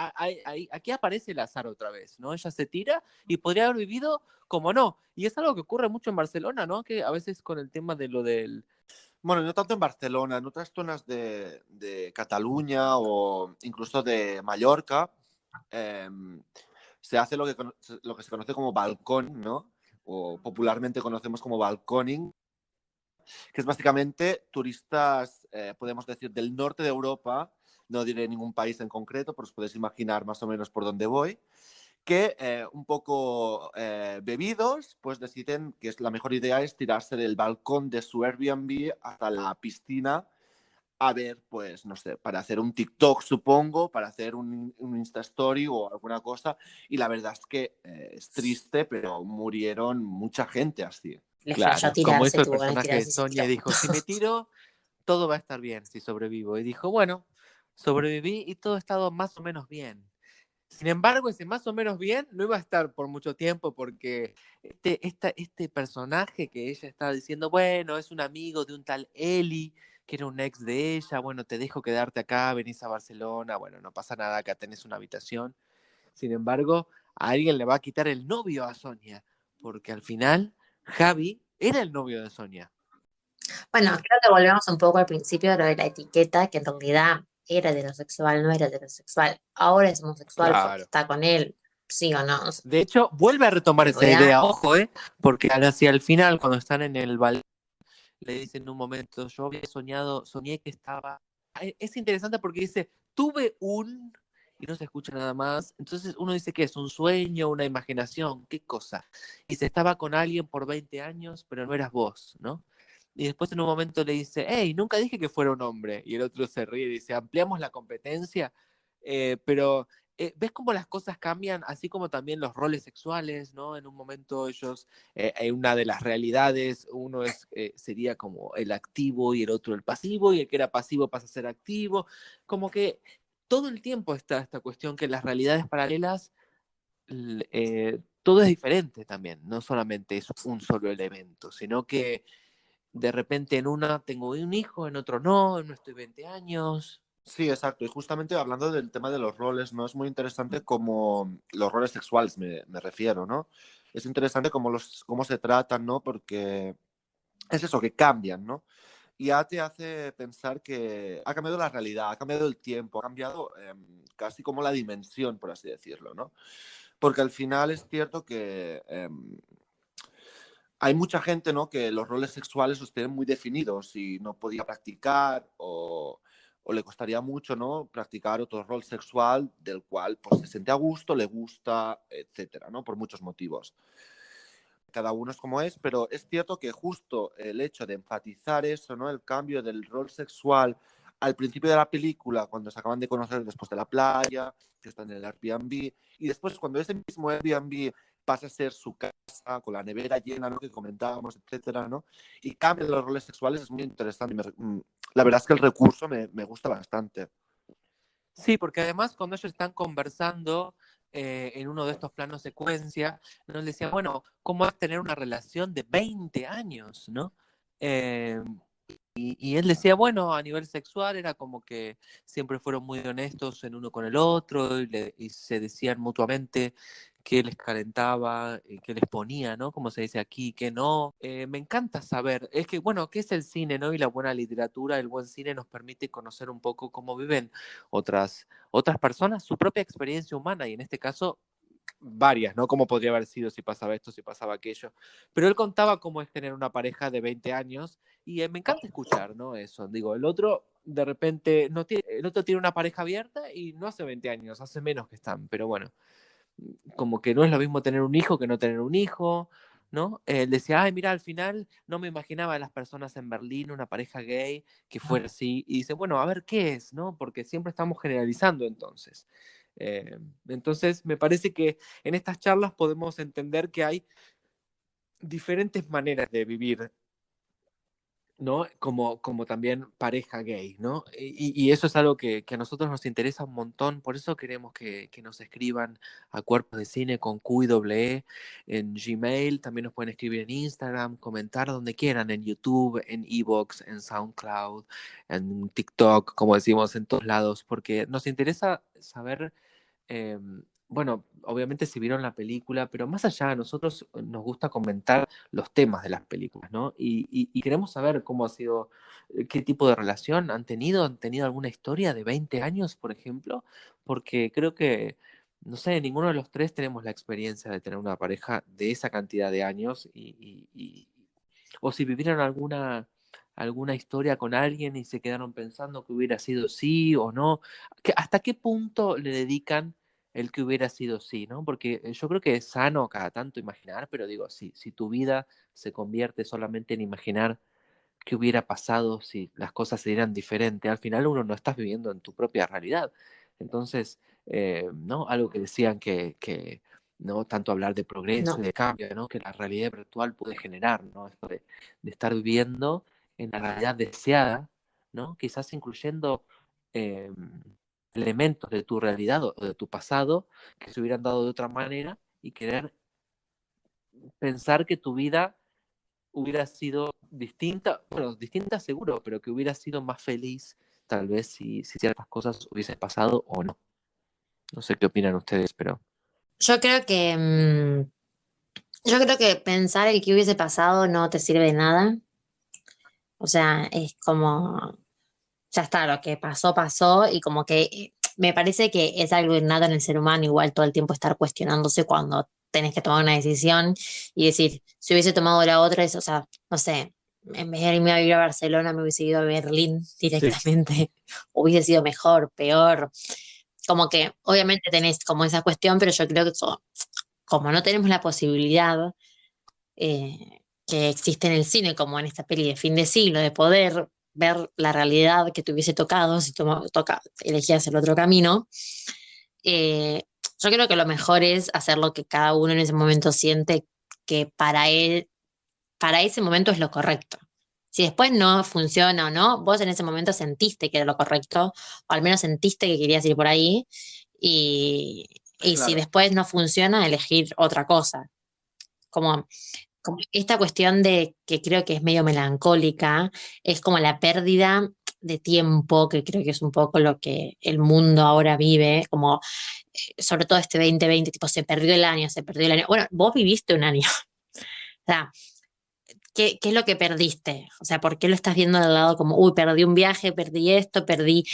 Aquí aparece el azar otra vez, ¿no? Ella se tira y podría haber vivido como no. Y es algo que ocurre mucho en Barcelona, ¿no? Que a veces con el tema de lo del... Bueno, no tanto en Barcelona, en otras zonas de Cataluña o incluso de Mallorca, eh, se hace lo que se conoce como balcón, ¿no? O popularmente conocemos como balconing, que es básicamente turistas, podemos decir, del norte de Europa, no diré ningún país en concreto, pero os podéis imaginar más o menos por dónde voy, que un poco bebidos, pues deciden que la mejor idea es tirarse del balcón de su Airbnb hasta la piscina a ver, pues, no sé, para hacer un TikTok, supongo, para hacer un Insta Story o alguna cosa. Y la verdad es que es triste, pero murieron mucha gente así. Les flashó Claro, como tirarse, hizo el tuvo ganas de personaje de tirarse y se Sonia y tiró. dijo, si me tiro, todo va a estar bien si sobrevivo. Y dijo, bueno, sobreviví y todo ha estado más o menos bien. Sin embargo, ese más o menos bien no iba a estar por mucho tiempo porque este personaje que ella estaba diciendo, bueno, es un amigo de un tal Eli, que era un ex de ella, bueno, te dejo quedarte acá, venís a Barcelona, bueno, no pasa nada, acá tenés una habitación. Sin embargo, a alguien le va a quitar el novio a Sonia, porque al final Javi era el novio de Sonia. Bueno, creo que volvemos un poco al principio de lo de la etiqueta, que en realidad era heterosexual, no era heterosexual. Ahora es homosexual porque Claro. está con él, sí o no. O sea, De hecho, vuelve a retomar en esa realidad, idea, ojo, porque hacia el final, cuando están en el balcón, le dice en un momento, yo había soñado, soñé que estaba... Es interesante porque dice, tuve un... y no se escucha nada más. Entonces uno dice que es un sueño, una imaginación, qué cosa. Y se estaba con alguien por 20 años, pero no eras vos, ¿no? Y después en un momento le dice, hey, nunca dije que fuera un hombre. Y el otro se ríe y dice, ampliamos la competencia, pero ¿ves cómo las cosas cambian? Así como también los roles sexuales, ¿no? En un momento ellos una de las realidades, uno sería como el activo y el otro el pasivo, y el que era pasivo pasa a ser activo, como que todo el tiempo está esta cuestión que en las realidades paralelas todo es diferente también, no solamente es un solo elemento, sino que de repente en una tengo un hijo, en otro no, en uno estoy 20 años. Sí, exacto. Y justamente hablando del tema de los roles, ¿no? Es muy interesante como los roles sexuales, me refiero, ¿no? Es interesante cómo se tratan, ¿no? Porque es eso, que cambian, ¿no? Y ya te hace pensar que ha cambiado la realidad, ha cambiado el tiempo, ha cambiado casi como la dimensión, por así decirlo, ¿no? Porque al final es cierto que hay mucha gente, ¿no?, que los roles sexuales los tienen muy definidos y no podía practicar o le costaría mucho, ¿no?, practicar otro rol sexual del cual pues, se siente a gusto, le gusta, etcétera, ¿no?, por muchos motivos. Cada uno es como es, pero es cierto que justo el hecho de enfatizar eso, ¿no?, el cambio del rol sexual al principio de la película, cuando se acaban de conocer después de la playa, que están en el Airbnb, y después cuando ese mismo Airbnb pasa a ser su casa, con la nevera llena, ¿no?, que comentábamos, etcétera, ¿no?, y cambian los roles sexuales, es muy interesante. La verdad es que el recurso me gusta bastante. Sí, porque además cuando ellos están conversando en uno de estos planos secuencia, nos decían, bueno, ¿cómo es tener una relación de 20 años, ¿no? Eh, y él decía, bueno, a nivel sexual era como que siempre fueron muy honestos en uno con el otro y se decían mutuamente qué les calentaba, qué les ponía, ¿no? Como se dice aquí, qué no. Me encanta saber, es que, bueno, ¿qué es el cine, no? Y la buena literatura, el buen cine nos permite conocer un poco cómo viven otras personas, su propia experiencia humana, y en este caso varias, ¿no? Cómo podría haber sido si pasaba esto, si pasaba aquello. Pero él contaba cómo es tener una pareja de 20 años y me encanta escuchar, ¿no? Eso. Digo, el otro de repente, no tiene, el otro tiene una pareja abierta y no hace 20 años, hace menos que están, pero bueno, como que no es lo mismo tener un hijo que no tener un hijo, ¿no? Él decía, ay, mira, al final no me imaginaba a las personas en Berlín, una pareja gay, que fuera así. Y dice, bueno, a ver qué es, ¿no? Porque siempre estamos generalizando entonces. Entonces, me parece que en estas charlas podemos entender que hay diferentes maneras de vivir, ¿no? Como también pareja gay, ¿no? Y eso es algo que a nosotros nos interesa un montón, por eso queremos que nos escriban a Cuerpos de Cine con Q y doble E en Gmail, también nos pueden escribir en Instagram, comentar donde quieran, en YouTube, en Evox, en SoundCloud, en TikTok, como decimos, en todos lados, porque nos interesa saber eh, bueno, obviamente si vieron la película, pero más allá, a nosotros nos gusta comentar los temas de las películas, ¿no? Y queremos saber cómo ha sido, qué tipo de relación han tenido alguna historia de 20 años, por ejemplo, porque creo que, no sé, ninguno de los tres tenemos la experiencia de tener una pareja de esa cantidad de años o si vivieron alguna historia con alguien y se quedaron pensando que hubiera sido sí o no. ¿Hasta qué punto le dedican el que hubiera sido sí, ¿no? Porque yo creo que es sano cada tanto imaginar, pero digo, si tu vida se convierte solamente en imaginar qué hubiera pasado si las cosas se dieran diferente, al final uno no estás viviendo en tu propia realidad. Entonces, ¿no? Algo que decían que no tanto hablar de progreso y No. de cambio, ¿no? Que la realidad virtual puede generar, ¿no? Esto de estar viviendo en la realidad deseada, ¿no? Quizás incluyendo eh, elementos de tu realidad o de tu pasado que se hubieran dado de otra manera y querer pensar que tu vida hubiera sido distinta, bueno, distinta seguro, pero que hubiera sido más feliz tal vez si ciertas cosas hubiesen pasado o no. No sé qué opinan ustedes, pero... Yo creo que, yo creo que pensar el que hubiese pasado no te sirve de nada. O sea, es como, ya está, lo que pasó, pasó, y como que me parece que es algo innato en el ser humano, igual todo el tiempo estar cuestionándose cuando tenés que tomar una decisión y decir, si hubiese tomado la otra, o sea, no sé, en vez de irme a vivir a Barcelona, me hubiese ido a Berlín Sí. directamente, hubiese sido mejor, peor. Como que obviamente tenés como esa cuestión, pero yo creo que como no tenemos la posibilidad que existe en el cine, como en esta peli de fin de siglo, de poder ver la realidad que te hubiese tocado si elegías el otro camino, eh, yo creo que lo mejor es hacer lo que cada uno en ese momento siente que para él, para ese momento es lo correcto. Si después no funciona o no, vos en ese momento sentiste que era lo correcto, o al menos sentiste que querías ir por ahí, y si Claro. después no funciona, elegir otra cosa. Como como esta cuestión de que creo que es medio melancólica, es como la pérdida de tiempo, que creo que es un poco lo que el mundo ahora vive, como sobre todo este 2020, tipo, se perdió el año, se perdió el año. Bueno, vos viviste un año, o sea, ¿qué es lo que perdiste? O sea, ¿por qué lo estás viendo del lado como, uy, perdí un viaje, perdí esto, perdí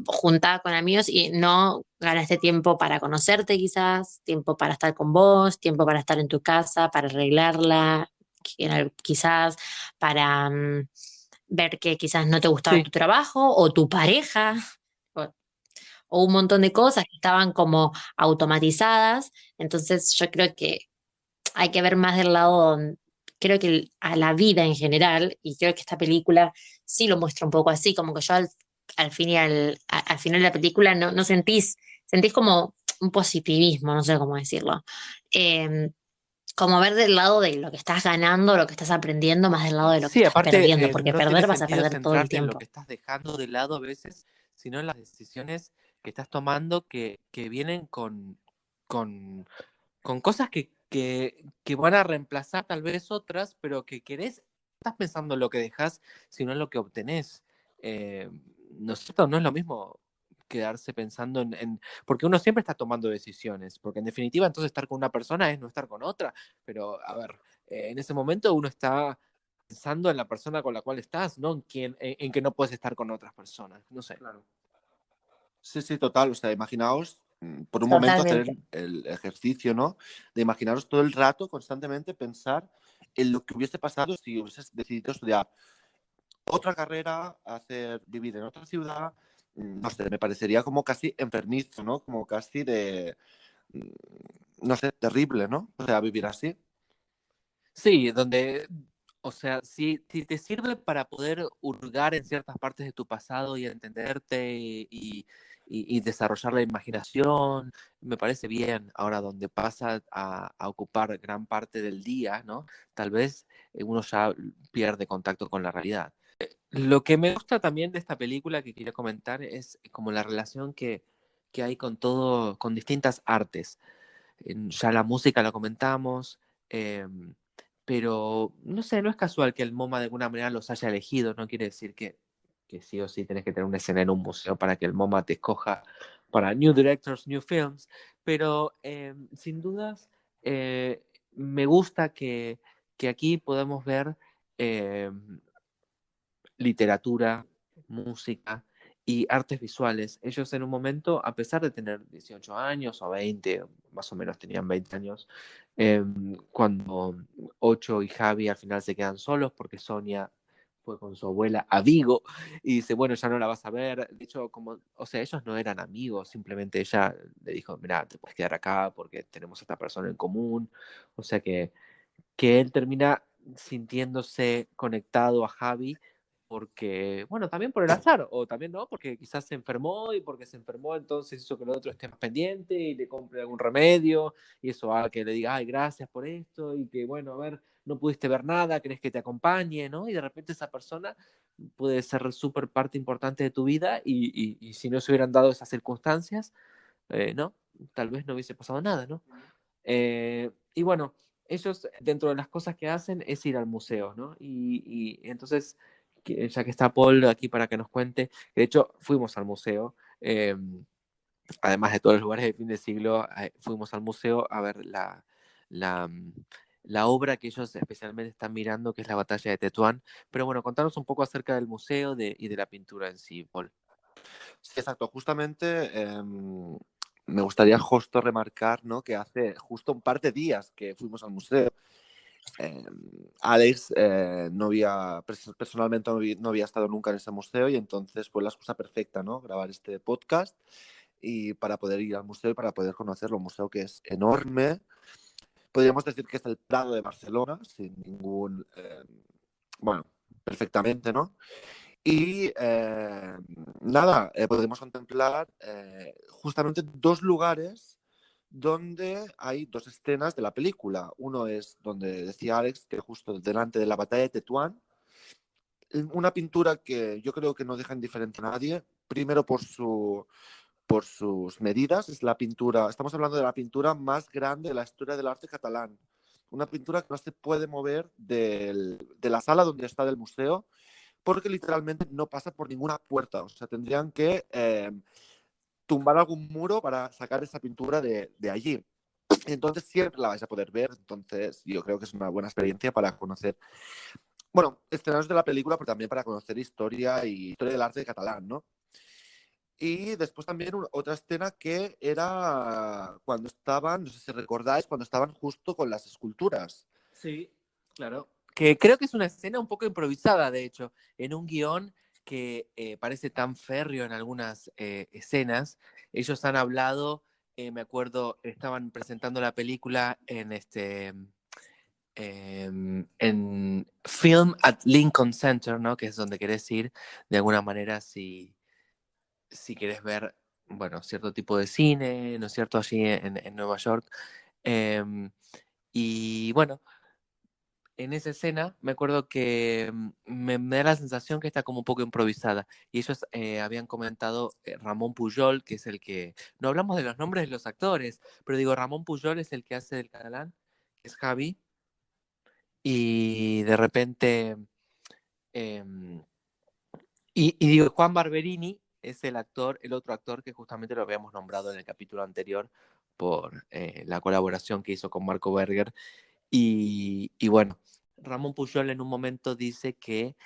juntada con amigos y no ganaste tiempo para conocerte quizás, tiempo para estar con vos, tiempo para estar en tu casa, para arreglarla? quizás para ver que quizás no te gustaba Sí, tu trabajo o tu pareja, o, o un montón de cosas que estaban como automatizadas. Entonces yo creo que hay que ver más del lado, creo que a la vida en general, y creo que esta película sí lo muestra un poco así, como que yo al fin y al final de la película no sentís como un positivismo, no sé cómo decirlo. Eh, Como ver del lado de lo que estás ganando, lo que estás aprendiendo, más del lado de lo que sí, estás aparte perdiendo, porque no tiene perder vas a sentido perder todo el centrarte en lo tiempo. que estás dejando de lado a veces, sino en las decisiones que estás tomando que vienen con, con cosas que van a reemplazar tal vez otras, pero que querés, no estás pensando en lo que dejas, sino en lo que obtenés. Eh, ¿No es cierto? No es lo mismo quedarse pensando porque uno siempre está tomando decisiones, porque en definitiva entonces estar con una persona es no estar con otra, pero a ver, en ese momento uno está pensando en la persona con la cual estás, no en que no puedes estar con otras personas, no sé. Claro. Sí, sí, total. O sea, imaginaos por un momento hacer Totalmente. el ejercicio, ¿no? De imaginaros todo el rato, constantemente pensar en lo que hubiese pasado si hubieses decidido estudiar otra carrera, vivir en otra ciudad. No sé, me parecería como casi enfermizo, ¿no? Como casi mm, no sé, terrible, ¿no? O sea, vivir así. Sí, o sea, si te sirve para poder hurgar en ciertas partes de tu pasado y entenderte y desarrollar la imaginación, me parece bien. Ahora, donde pasa a ocupar gran parte del día, ¿no? Tal vez uno ya pierde contacto con la realidad. Lo que me gusta también de esta película que quería comentar es como la relación que hay con con distintas artes. Ya la música la comentamos, pero no sé, no es casual que el MoMA de alguna manera los haya elegido, no quiere decir que sí o sí tenés que tener una escena en un museo para que el MoMA te escoja para New Directors, New Films, pero sin dudas me gusta que aquí podemos ver eh, literatura, música y artes visuales. Ellos en un momento, a pesar de tener 18 años o 20, más o menos tenían 20 años, cuando Ocho y Javi al final se quedan solos porque Sonia fue con su abuela a Vigo y dice, bueno, ya no la vas a ver. De hecho, o sea, ellos no eran amigos, simplemente ella le dijo, mira, te puedes quedar acá porque tenemos esta persona en común. O sea que él termina sintiéndose conectado a Javi porque, bueno, también por el azar, o también no, porque quizás se enfermó y porque se enfermó entonces hizo que el otro esté más pendiente y le compre algún remedio y eso haga que le diga, ay, gracias por esto y que, bueno, a ver, no pudiste ver nada, querés que te acompañe, ¿no? Y de repente esa persona puede ser súper parte importante de tu vida y si no se hubieran dado esas circunstancias, ¿no? Tal vez no hubiese pasado nada, ¿no? Y bueno, ellos dentro de las cosas que hacen es ir al museo, ¿no? Y entonces, ya que está Paul aquí para que nos cuente, de hecho fuimos al museo, además de todos los lugares de fin de siglo, fuimos al museo a ver la, mm, la obra que ellos especialmente están mirando, que es la batalla de Tetuán. Pero bueno, contanos un poco acerca del museo y de la pintura en sí, Paul. Sí, exacto. Justamente me gustaría justo remarcar, ¿no? Que hace justo un par de días que fuimos al museo. Eh, Alex personalmente no había estado nunca en ese museo y entonces fue la excusa perfecta, ¿no? Grabar este podcast y para poder ir al museo y para poder conocerlo. Un museo que es enorme. Podríamos decir que es el Prado de Barcelona, sin ningún... bueno, perfectamente, ¿no? Y nada, podemos contemplar justamente dos lugares donde hay dos escenas de la película. Uno es donde decía Alex que justo delante de la batalla de Tetuán, una pintura que yo creo que no deja indiferente a nadie, primero por sus medidas, es la pintura, estamos hablando de la pintura más grande de la historia del arte catalán. Una pintura que no se puede mover de la sala donde está del museo porque literalmente no pasa por ninguna puerta. O sea, tendrían que tumbar algún muro para sacar esa pintura de allí. Entonces siempre la vais a poder ver. Entonces yo creo que es una buena experiencia para conocer, bueno, escenarios de la película, pero también para conocer historia y historia del arte catalán, ¿no? Y después también otra escena que era cuando estaban, no sé si recordáis, cuando estaban justo con las esculturas. Sí, claro. que creo que es una escena un poco improvisada, de hecho, en un guión que parece tan férreo en algunas escenas. Ellos han hablado, me acuerdo, estaban presentando la película en Film at Lincoln Center, ¿no? Que es donde querés ir, de alguna manera, si querés ver, bueno, cierto tipo de cine, ¿no es cierto?, allí en Nueva York. Y bueno, en esa escena me acuerdo que me da la sensación que está como un poco improvisada. Y ellos habían comentado Ramón Pujol, que es el que... No hablamos de los nombres de los actores, pero digo, Ramón Pujol es el que hace del catalán, que es Javi, y de repente... em, y digo, Juan Barberini es el actor, el otro actor que justamente lo habíamos nombrado en el capítulo anterior por la colaboración que hizo con Marco Berger. Y bueno, Ramón Pujol en un momento dice que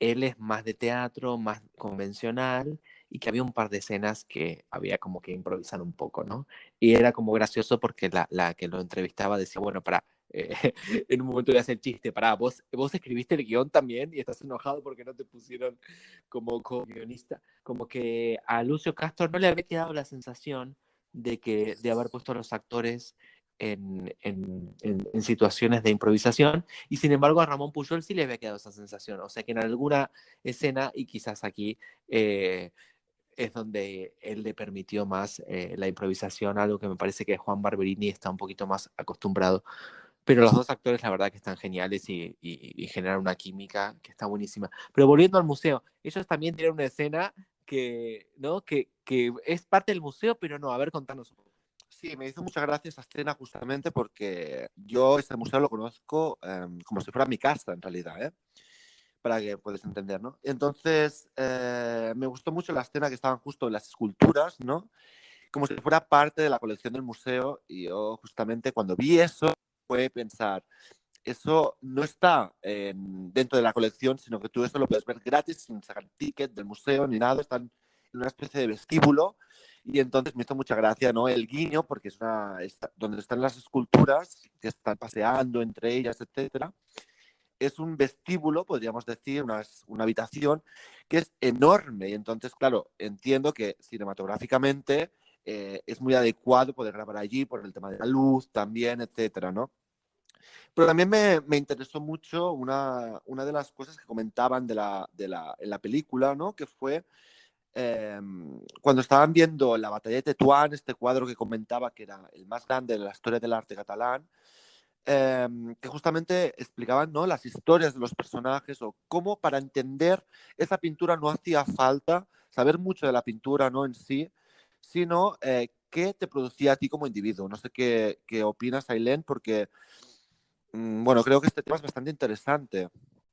él es más de teatro, más convencional, y que había un par de escenas que había como que improvisar un poco, ¿no? Y era como gracioso porque la que lo entrevistaba decía, bueno, eh, en un momento le hace el chiste, vos escribiste el guión también y estás enojado porque no te pusieron como guionista. Como que a Lucio Castro no le había quedado la sensación de haber puesto a los actores en situaciones de improvisación, y sin embargo a Ramón Pujol sí le había quedado esa sensación, o sea que en alguna escena, y quizás aquí es donde él le permitió más la improvisación, algo que me parece que Juan Barberini está un poquito más acostumbrado. Pero los dos actores la verdad que están geniales y generan una química que está buenísima. Pero volviendo al museo, ellos también tienen una escena ¿no? que es parte del museo, pero no, a ver, contanos un poco. Sí, me hizo mucha gracia esa escena justamente porque yo este museo lo conozco como si fuera mi casa en realidad, ¿eh? Para que puedas entender, ¿no? Entonces, me gustó mucho la escena que estaban justo en las esculturas, ¿no? Como si fuera parte de la colección del museo, y yo justamente cuando vi eso fue pensar, eso no está dentro de la colección, sino que tú eso lo puedes ver gratis sin sacar ticket del museo ni nada, están en una especie de vestíbulo, y entonces me hizo mucha gracia, ¿no? El guiño, porque donde están las esculturas que están paseando entre ellas, etcétera. Es un vestíbulo, podríamos decir, una habitación que es enorme, y entonces, claro, entiendo que cinematográficamente es muy adecuado poder grabar allí por el tema de la luz también, etcétera, ¿no? Pero también me interesó mucho una de las cosas que comentaban en la película, ¿no? Que fue eh, cuando estaban viendo la batalla de Tetuán, este cuadro que comentaba que era el más grande de la historia del arte catalán, que justamente explicaban, ¿no? Las historias de los personajes, o cómo para entender esa pintura no hacía falta saber mucho de la pintura, ¿no? En sí, sino qué te producía a ti como individuo. No sé qué opinas, Ailén, porque bueno, creo que este tema es bastante interesante.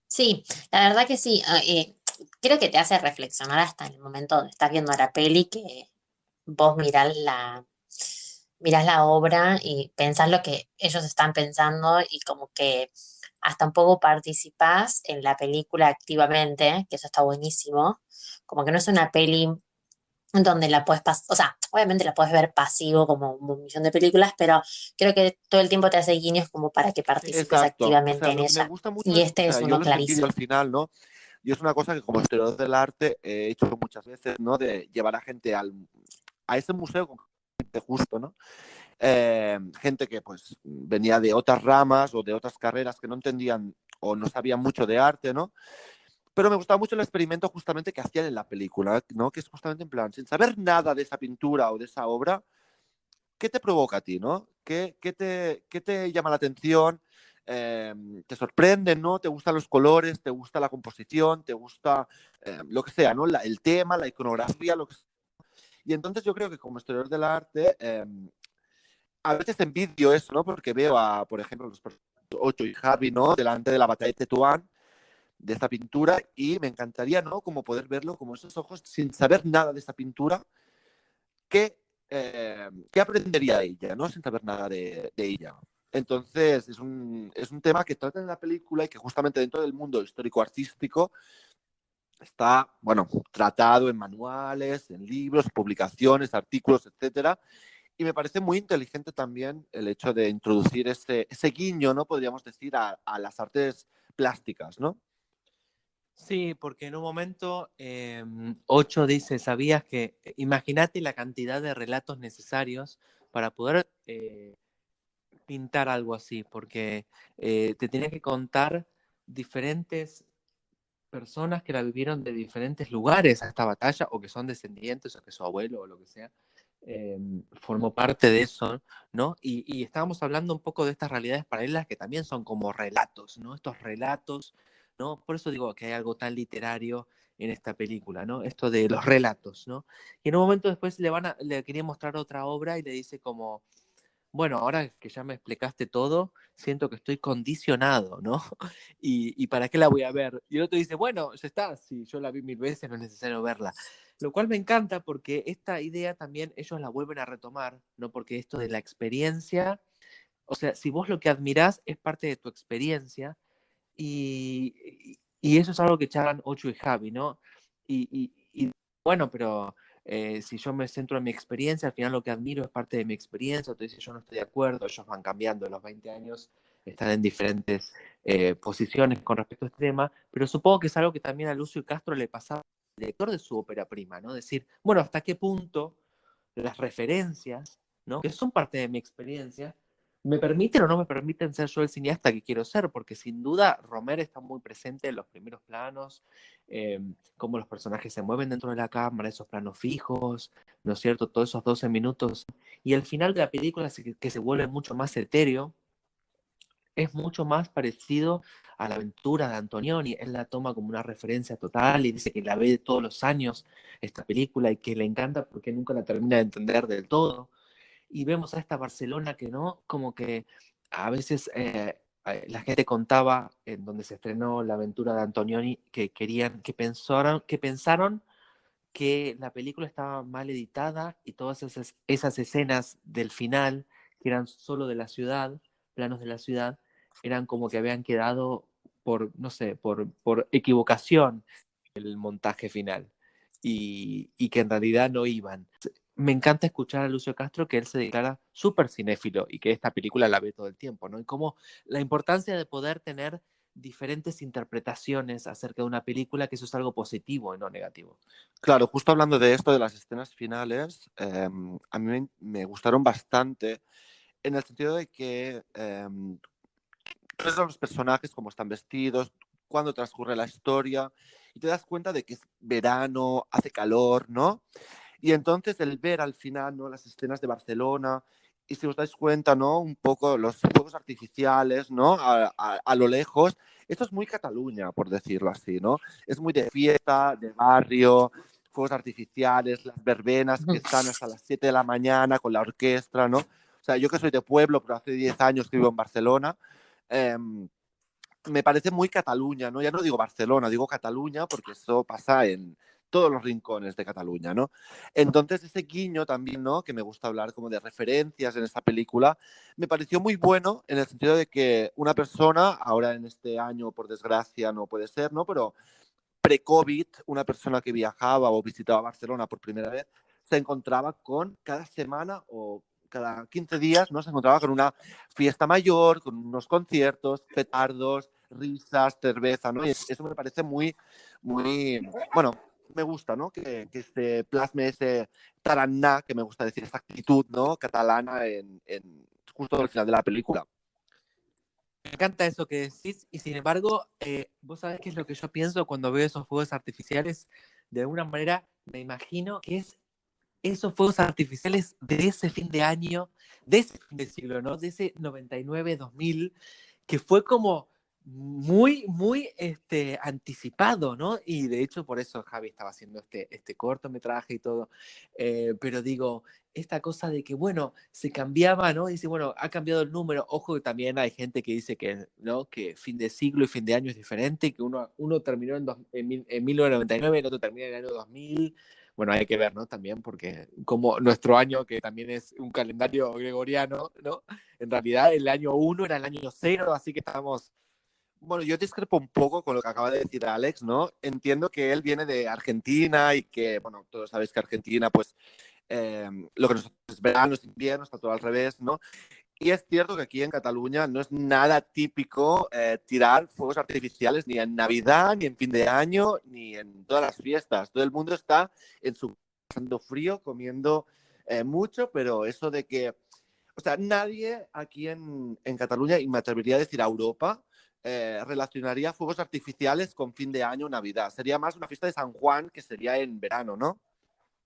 Sí, la verdad que sí. Creo que te hace reflexionar hasta en el momento donde estás viendo la peli, que vos mirás la obra y pensás lo que ellos están pensando y como que hasta un poco participás en la película activamente, que eso está buenísimo. Como que no es una peli donde la puedes pasar, o sea, obviamente la puedes ver pasivo como un millón de películas, pero creo que todo el tiempo te hace guiños como para que participes Exacto. O activamente sea, en lo que me ella. gusta mucho Y es, o este es sea, yo uno ves el vídeo al clarísimo. final, ¿no? Y es una cosa que como historiador del arte he hecho muchas veces, ¿no? De llevar a gente a ese museo con gente justo, ¿no? Gente que pues venía de otras ramas o de otras carreras que no entendían o no sabían mucho de arte, ¿no? Pero me gustaba mucho el experimento justamente que hacían en la película, ¿no? Que es justamente en plan, sin saber nada de esa pintura o de esa obra, ¿qué te provoca a ti, no? ¿Qué te llama la atención? ¿Te sorprende, no? ¿Te gustan los colores? ¿Te gusta la composición? ¿Te gusta lo que sea, no? El tema, la iconografía, lo que sea. Y entonces yo creo que como historiador del arte, a veces envidio eso, ¿no? Porque veo a, por ejemplo, los personajes Ocho y Javi, ¿no? Delante de la batalla de Tetuán, de esta pintura, y me encantaría, ¿no? Como poder verlo como esos ojos sin saber nada de esta pintura, ¿qué aprendería ella, ¿no? Sin saber nada de ella. Entonces, es un tema que trata en la película y que justamente dentro del mundo histórico-artístico está, bueno, tratado en manuales, en libros, publicaciones, artículos, etcétera. Y me parece muy inteligente también el hecho de introducir ese guiño, ¿no? Podríamos decir, a las artes plásticas, ¿no? Sí, porque en un momento Ocho dice, ¿sabías que, imagínate la cantidad de relatos necesarios para poder pintar algo así? Porque te tenía que contar diferentes personas que la vivieron de diferentes lugares a esta batalla, o que son descendientes, o que su abuelo, o lo que sea, formó parte de eso, ¿no? Y estábamos hablando un poco de estas realidades paralelas que también son como relatos, ¿no? Estos relatos, ¿no? Por eso digo que hay algo tan literario en esta película, ¿no? Esto de los relatos, ¿no? Y en un momento después le quería mostrar otra obra y le dice como, bueno, ahora que ya me explicaste todo, siento que estoy condicionado, ¿no? ¿Y para qué la voy a ver? Y el otro dice, bueno, ya está, si yo la vi 1000 veces, no es necesario verla. Lo cual me encanta porque esta idea también ellos la vuelven a retomar, ¿no? Porque esto de la experiencia, o sea, si vos lo que admirás es parte de tu experiencia, y eso es algo que charlan Ocho y Javi, ¿no? Y bueno, pero si yo me centro en mi experiencia, al final lo que admiro es parte de mi experiencia. Entonces, yo no estoy de acuerdo, ellos van cambiando, los 20 años están en diferentes posiciones con respecto a este tema, pero supongo que es algo que también a Lucio Castro le pasaba al director de su ópera prima, ¿no? Decir, bueno, ¿hasta qué punto las referencias, ¿no? Que son parte de mi experiencia, me permiten o no me permiten ser yo el cineasta que quiero ser? Porque sin duda Romer está muy presente en los primeros planos, cómo los personajes se mueven dentro de la cámara, esos planos fijos, ¿no es cierto? Todos esos 12 minutos. Y el final de la película, que se vuelve mucho más etéreo, es mucho más parecido a la aventura de Antonioni. Él la toma como una referencia total y dice que la ve todos los años esta película y que le encanta porque nunca la termina de entender del todo. Y vemos a esta Barcelona que no, como que a veces la gente contaba en donde se estrenó la aventura de Antonioni que querían, que pensaron que la película estaba mal editada y todas esas escenas del final, que eran solo de la ciudad, planos de la ciudad, eran como que habían quedado por, no sé, por equivocación el montaje final y que en realidad no iban. Me encanta escuchar a Lucio Castro que él se declara súper cinéfilo y que esta película la ve todo el tiempo, ¿no? Y como la importancia de poder tener diferentes interpretaciones acerca de una película, que eso es algo positivo y no negativo. Claro, justo hablando de esto, de las escenas finales, a mí me gustaron bastante en el sentido de que tú ves a los personajes cómo están vestidos, cuándo transcurre la historia, y te das cuenta de que es verano, hace calor, ¿no? Y entonces el ver al final, ¿no? Las escenas de Barcelona, y si os dais cuenta, ¿no? Un poco los fuegos artificiales, ¿no? A lo lejos. Esto es muy Cataluña, por decirlo así, ¿no? Es muy de fiesta, de barrio, fuegos artificiales, las verbenas que están hasta las 7 de la mañana con la orquesta, ¿no? O sea, yo que soy de pueblo, pero hace 10 años que vivo en Barcelona, eh, me parece muy Cataluña, ¿no? Ya no digo Barcelona, digo Cataluña porque eso pasa en todos los rincones de Cataluña, ¿no? Entonces ese guiño también, ¿no? Que me gusta hablar como de referencias en esta película, me pareció muy bueno en el sentido de que una persona, ahora en este año por desgracia no puede ser, ¿no? Pero pre-COVID, una persona que viajaba o visitaba Barcelona por primera vez, se encontraba con cada semana o cada 15 días, ¿no? Se encontraba con una fiesta mayor, con unos conciertos, petardos, risas, cerveza, ¿no? Y eso me parece muy, muy, bueno, me gusta, ¿no? Que se plasme ese taraná, que me gusta decir, esa actitud, ¿no? Catalana justo al final de la película. Me encanta eso que decís, y sin embargo, vos sabés qué es lo que yo pienso cuando veo esos fuegos artificiales. De alguna manera me imagino que es esos fuegos artificiales de ese fin de año, de ese fin de siglo, ¿no? De ese 99-2000, que fue como muy, muy anticipado, ¿no? Y de hecho por eso Javi estaba haciendo este cortometraje y todo. Pero digo, esta cosa de que, bueno, se cambiaba, ¿no? Dice, bueno, ha cambiado el número. Ojo que también hay gente que dice que, ¿no? Que fin de siglo y fin de año es diferente, que uno terminó en 1999, el otro termina en el año 2000. Bueno, hay que ver, ¿no? También, porque como nuestro año, que también es un calendario gregoriano, ¿no? En realidad el año 1 era el año 0, así que estamos... Bueno, yo discrepo un poco con lo que acaba de decir Alex, ¿no? Entiendo que él viene de Argentina y que, bueno, todos sabéis que Argentina, pues, lo que nosotros es verano, es invierno, está todo al revés, ¿no? Y es cierto que aquí en Cataluña no es nada típico tirar fuegos artificiales ni en Navidad, ni en fin de año, ni en todas las fiestas. Todo el mundo está en su pasando frío, comiendo mucho, pero eso de que, o sea, nadie aquí en Cataluña, y me atrevería a decir a Europa, relacionaría fuegos artificiales con fin de año o Navidad. Sería más una fiesta de San Juan, que sería en verano, ¿no?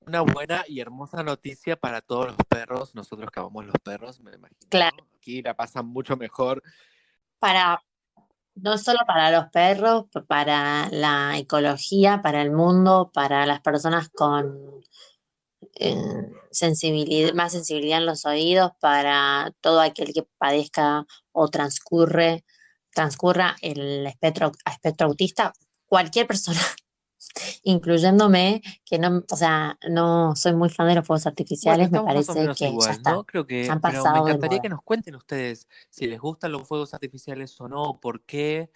Una buena y hermosa noticia para todos los perros, nosotros que amamos los perros, me imagino, Claro, ¿no? Aquí la pasan mucho mejor. para, no solo para los perros, para la ecología, para el mundo, para las personas con sensibilidad, más sensibilidad en los oídos, para todo aquel que padezca o transcurra el espectro autista, cualquier persona, incluyéndome, que no, o sea, no soy muy fan de los fuegos Bueno, artificiales, me estamos más o parece menos que ya igual, está, ¿no? Creo que, han pero me pasado de encantaría moda. que nos cuenten ustedes si les gustan los fuegos artificiales o no, por qué,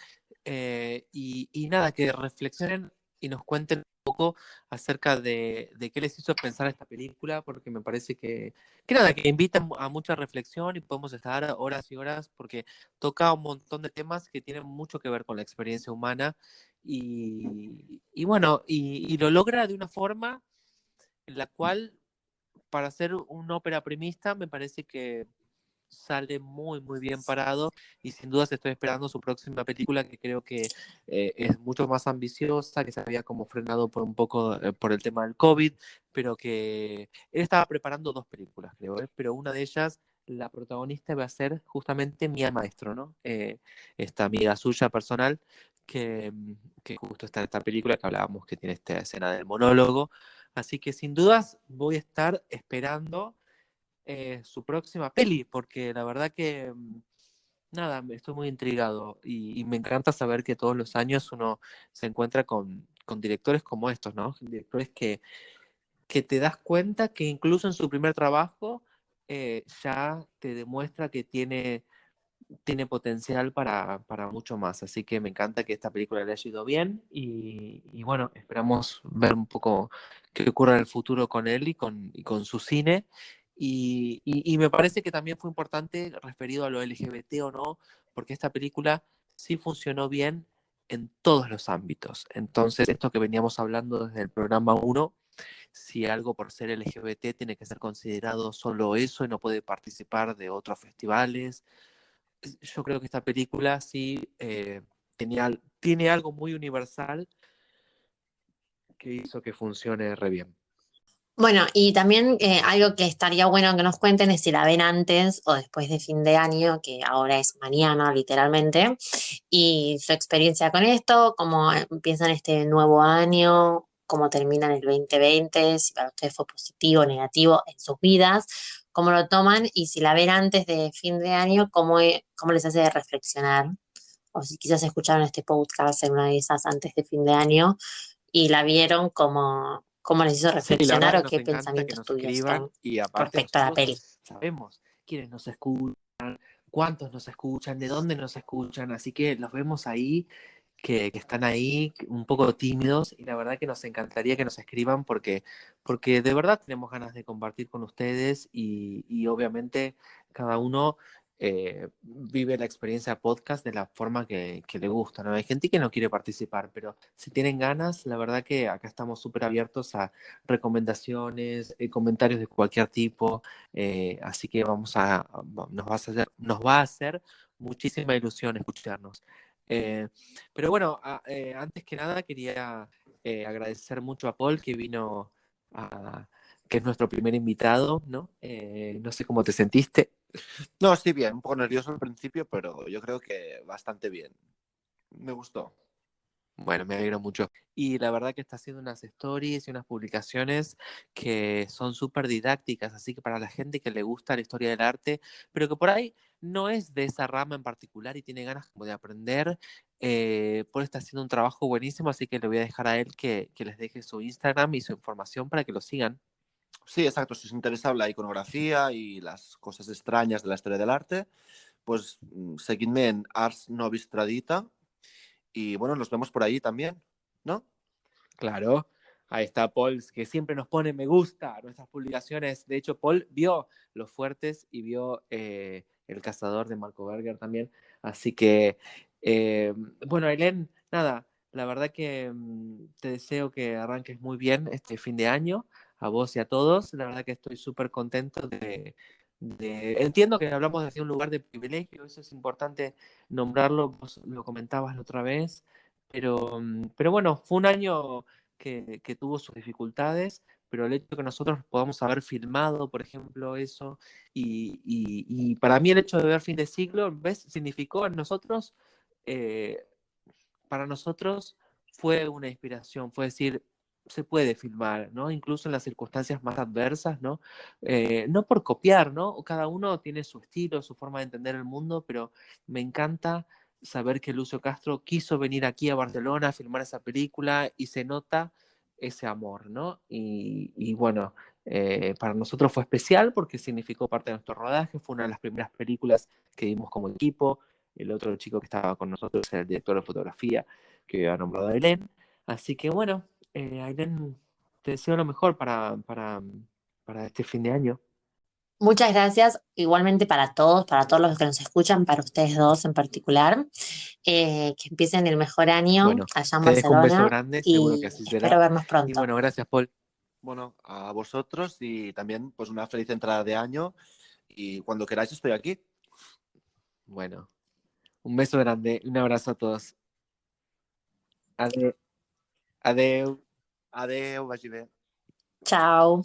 y nada, que reflexionen y nos cuenten un poco acerca de qué les hizo pensar esta película, porque me parece que nada, que invita a mucha reflexión y podemos estar horas y horas, porque toca un montón de temas que tienen mucho que ver con la experiencia humana, y bueno, y lo logra de una forma en la cual para hacer una ópera primista me parece que sale muy, muy bien parado y sin dudas estoy esperando su próxima película que creo que es mucho más ambiciosa, que se había como frenado por un poco por el tema del COVID, pero que él estaba preparando dos películas, creo, pero una de ellas, la protagonista va a ser justamente Mía Maestro, ¿no? Esta amiga suya personal que, que justo está en esta película que hablábamos que tiene esta escena del monólogo. Así que sin dudas voy a estar esperando su próxima peli, porque la verdad que, nada, estoy muy intrigado y me encanta saber que todos los años uno se encuentra con directores como estos, ¿no? Directores que te das cuenta que incluso en su primer trabajo ya te demuestra que tiene potencial para mucho más. Así que me encanta que esta película le haya ido bien y bueno, esperamos ver un poco qué ocurre en el futuro con él y con su cine. Y me parece que también fue importante referido a lo LGBT o no, porque esta película sí funcionó bien en todos los ámbitos. Entonces, esto que veníamos hablando desde el programa uno, si algo por ser LGBT tiene que ser considerado solo eso y no puede participar de otros festivales, yo creo que esta película sí tiene algo muy universal que hizo que funcione re bien. Bueno, y también algo que estaría bueno que nos cuenten es si la ven antes o después de fin de año, que ahora es mañana literalmente, y su experiencia con esto, cómo empiezan este nuevo año, cómo terminan el 2020, si para ustedes fue positivo o negativo en sus vidas, cómo lo toman y si la ven antes de fin de año, cómo les hace reflexionar. O si quizás escucharon este podcast en una de esas antes de fin de año y la vieron cómo les hizo Sí, la verdad reflexionar que o nos qué encanta que pensamientos nos escriban tuvieron y aparte respecto a la nosotros peli. sabemos quiénes nos escuchan, cuántos nos escuchan, de dónde nos escuchan, así que los vemos ahí, que están ahí un poco tímidos y la verdad que nos encantaría que nos escriban porque de verdad tenemos ganas de compartir con ustedes y obviamente cada uno vive la experiencia podcast de la forma que le gusta, ¿no? Hay gente que no quiere participar, pero si tienen ganas, la verdad que acá estamos súper abiertos a recomendaciones, comentarios de cualquier tipo, así que nos va a hacer muchísima ilusión escucharnos. Eh, pero bueno, antes que nada quería agradecer mucho a Paul que vino que es nuestro primer invitado, ¿no? No sé cómo te sentiste. No, sí, bien, un poco nervioso al principio, pero yo creo que bastante bien. Me gustó. Bueno, me alegro mucho. Y la verdad que está haciendo unas stories y unas publicaciones que son súper didácticas, así que para la gente que le gusta la historia del arte, pero que por ahí no es de esa rama en particular y tiene ganas como de aprender, Paul está haciendo un trabajo buenísimo, así que le voy a dejar a él que les deje su Instagram y su información para que lo sigan. Sí, exacto. Si os interesa la iconografía y las cosas extrañas de la historia del arte, pues seguidme en Ars Nobis Tradita y bueno, nos vemos por ahí también, ¿no? Claro. Ahí está Paul, que siempre nos pone me gusta a nuestras publicaciones. De hecho, Paul vio Los Fuertes y vio El Cazador de Marco Berger también. Así que, bueno, Ailén, nada, la verdad que te deseo que arranques muy bien este fin de año, a vos y a todos. La verdad que estoy súper contento Entiendo que hablamos de un lugar de privilegio, eso es importante nombrarlo, vos lo comentabas la otra vez, pero bueno, fue un año que tuvo sus dificultades, pero el hecho de que nosotros podamos haber filmado, por ejemplo, eso, y para mí el hecho de ver Fin de Siglo, ¿ves? Significó en nosotros, eh, para nosotros fue una inspiración, fue decir, se puede filmar, ¿no? Incluso en las circunstancias más adversas, ¿no? No por copiar, ¿no? Cada uno tiene su estilo, su forma de entender el mundo, pero me encanta saber que Lucio Castro quiso venir aquí a Barcelona a filmar esa película y se nota ese amor, ¿no? Y bueno, para nosotros fue especial porque significó parte de nuestro rodaje, fue una de las primeras películas que vimos como equipo. El otro chico que estaba con nosotros era el director de fotografía que ha nombrado a Ailén. Así que bueno, Ailén, te deseo lo mejor para este fin de año. Muchas gracias, igualmente para todos los que nos escuchan, para ustedes dos en particular. Que empiecen el mejor año Bueno, allá en te dejo un beso Barcelona grande, seguro que y así espero será. vernos Y pronto. bueno, gracias, Paul. Bueno, a vosotros y también pues una feliz entrada de año y cuando queráis estoy aquí. Bueno, un beso grande, un abrazo a todos. Adeu. Adeu. Adeu, vagi bé. Chao.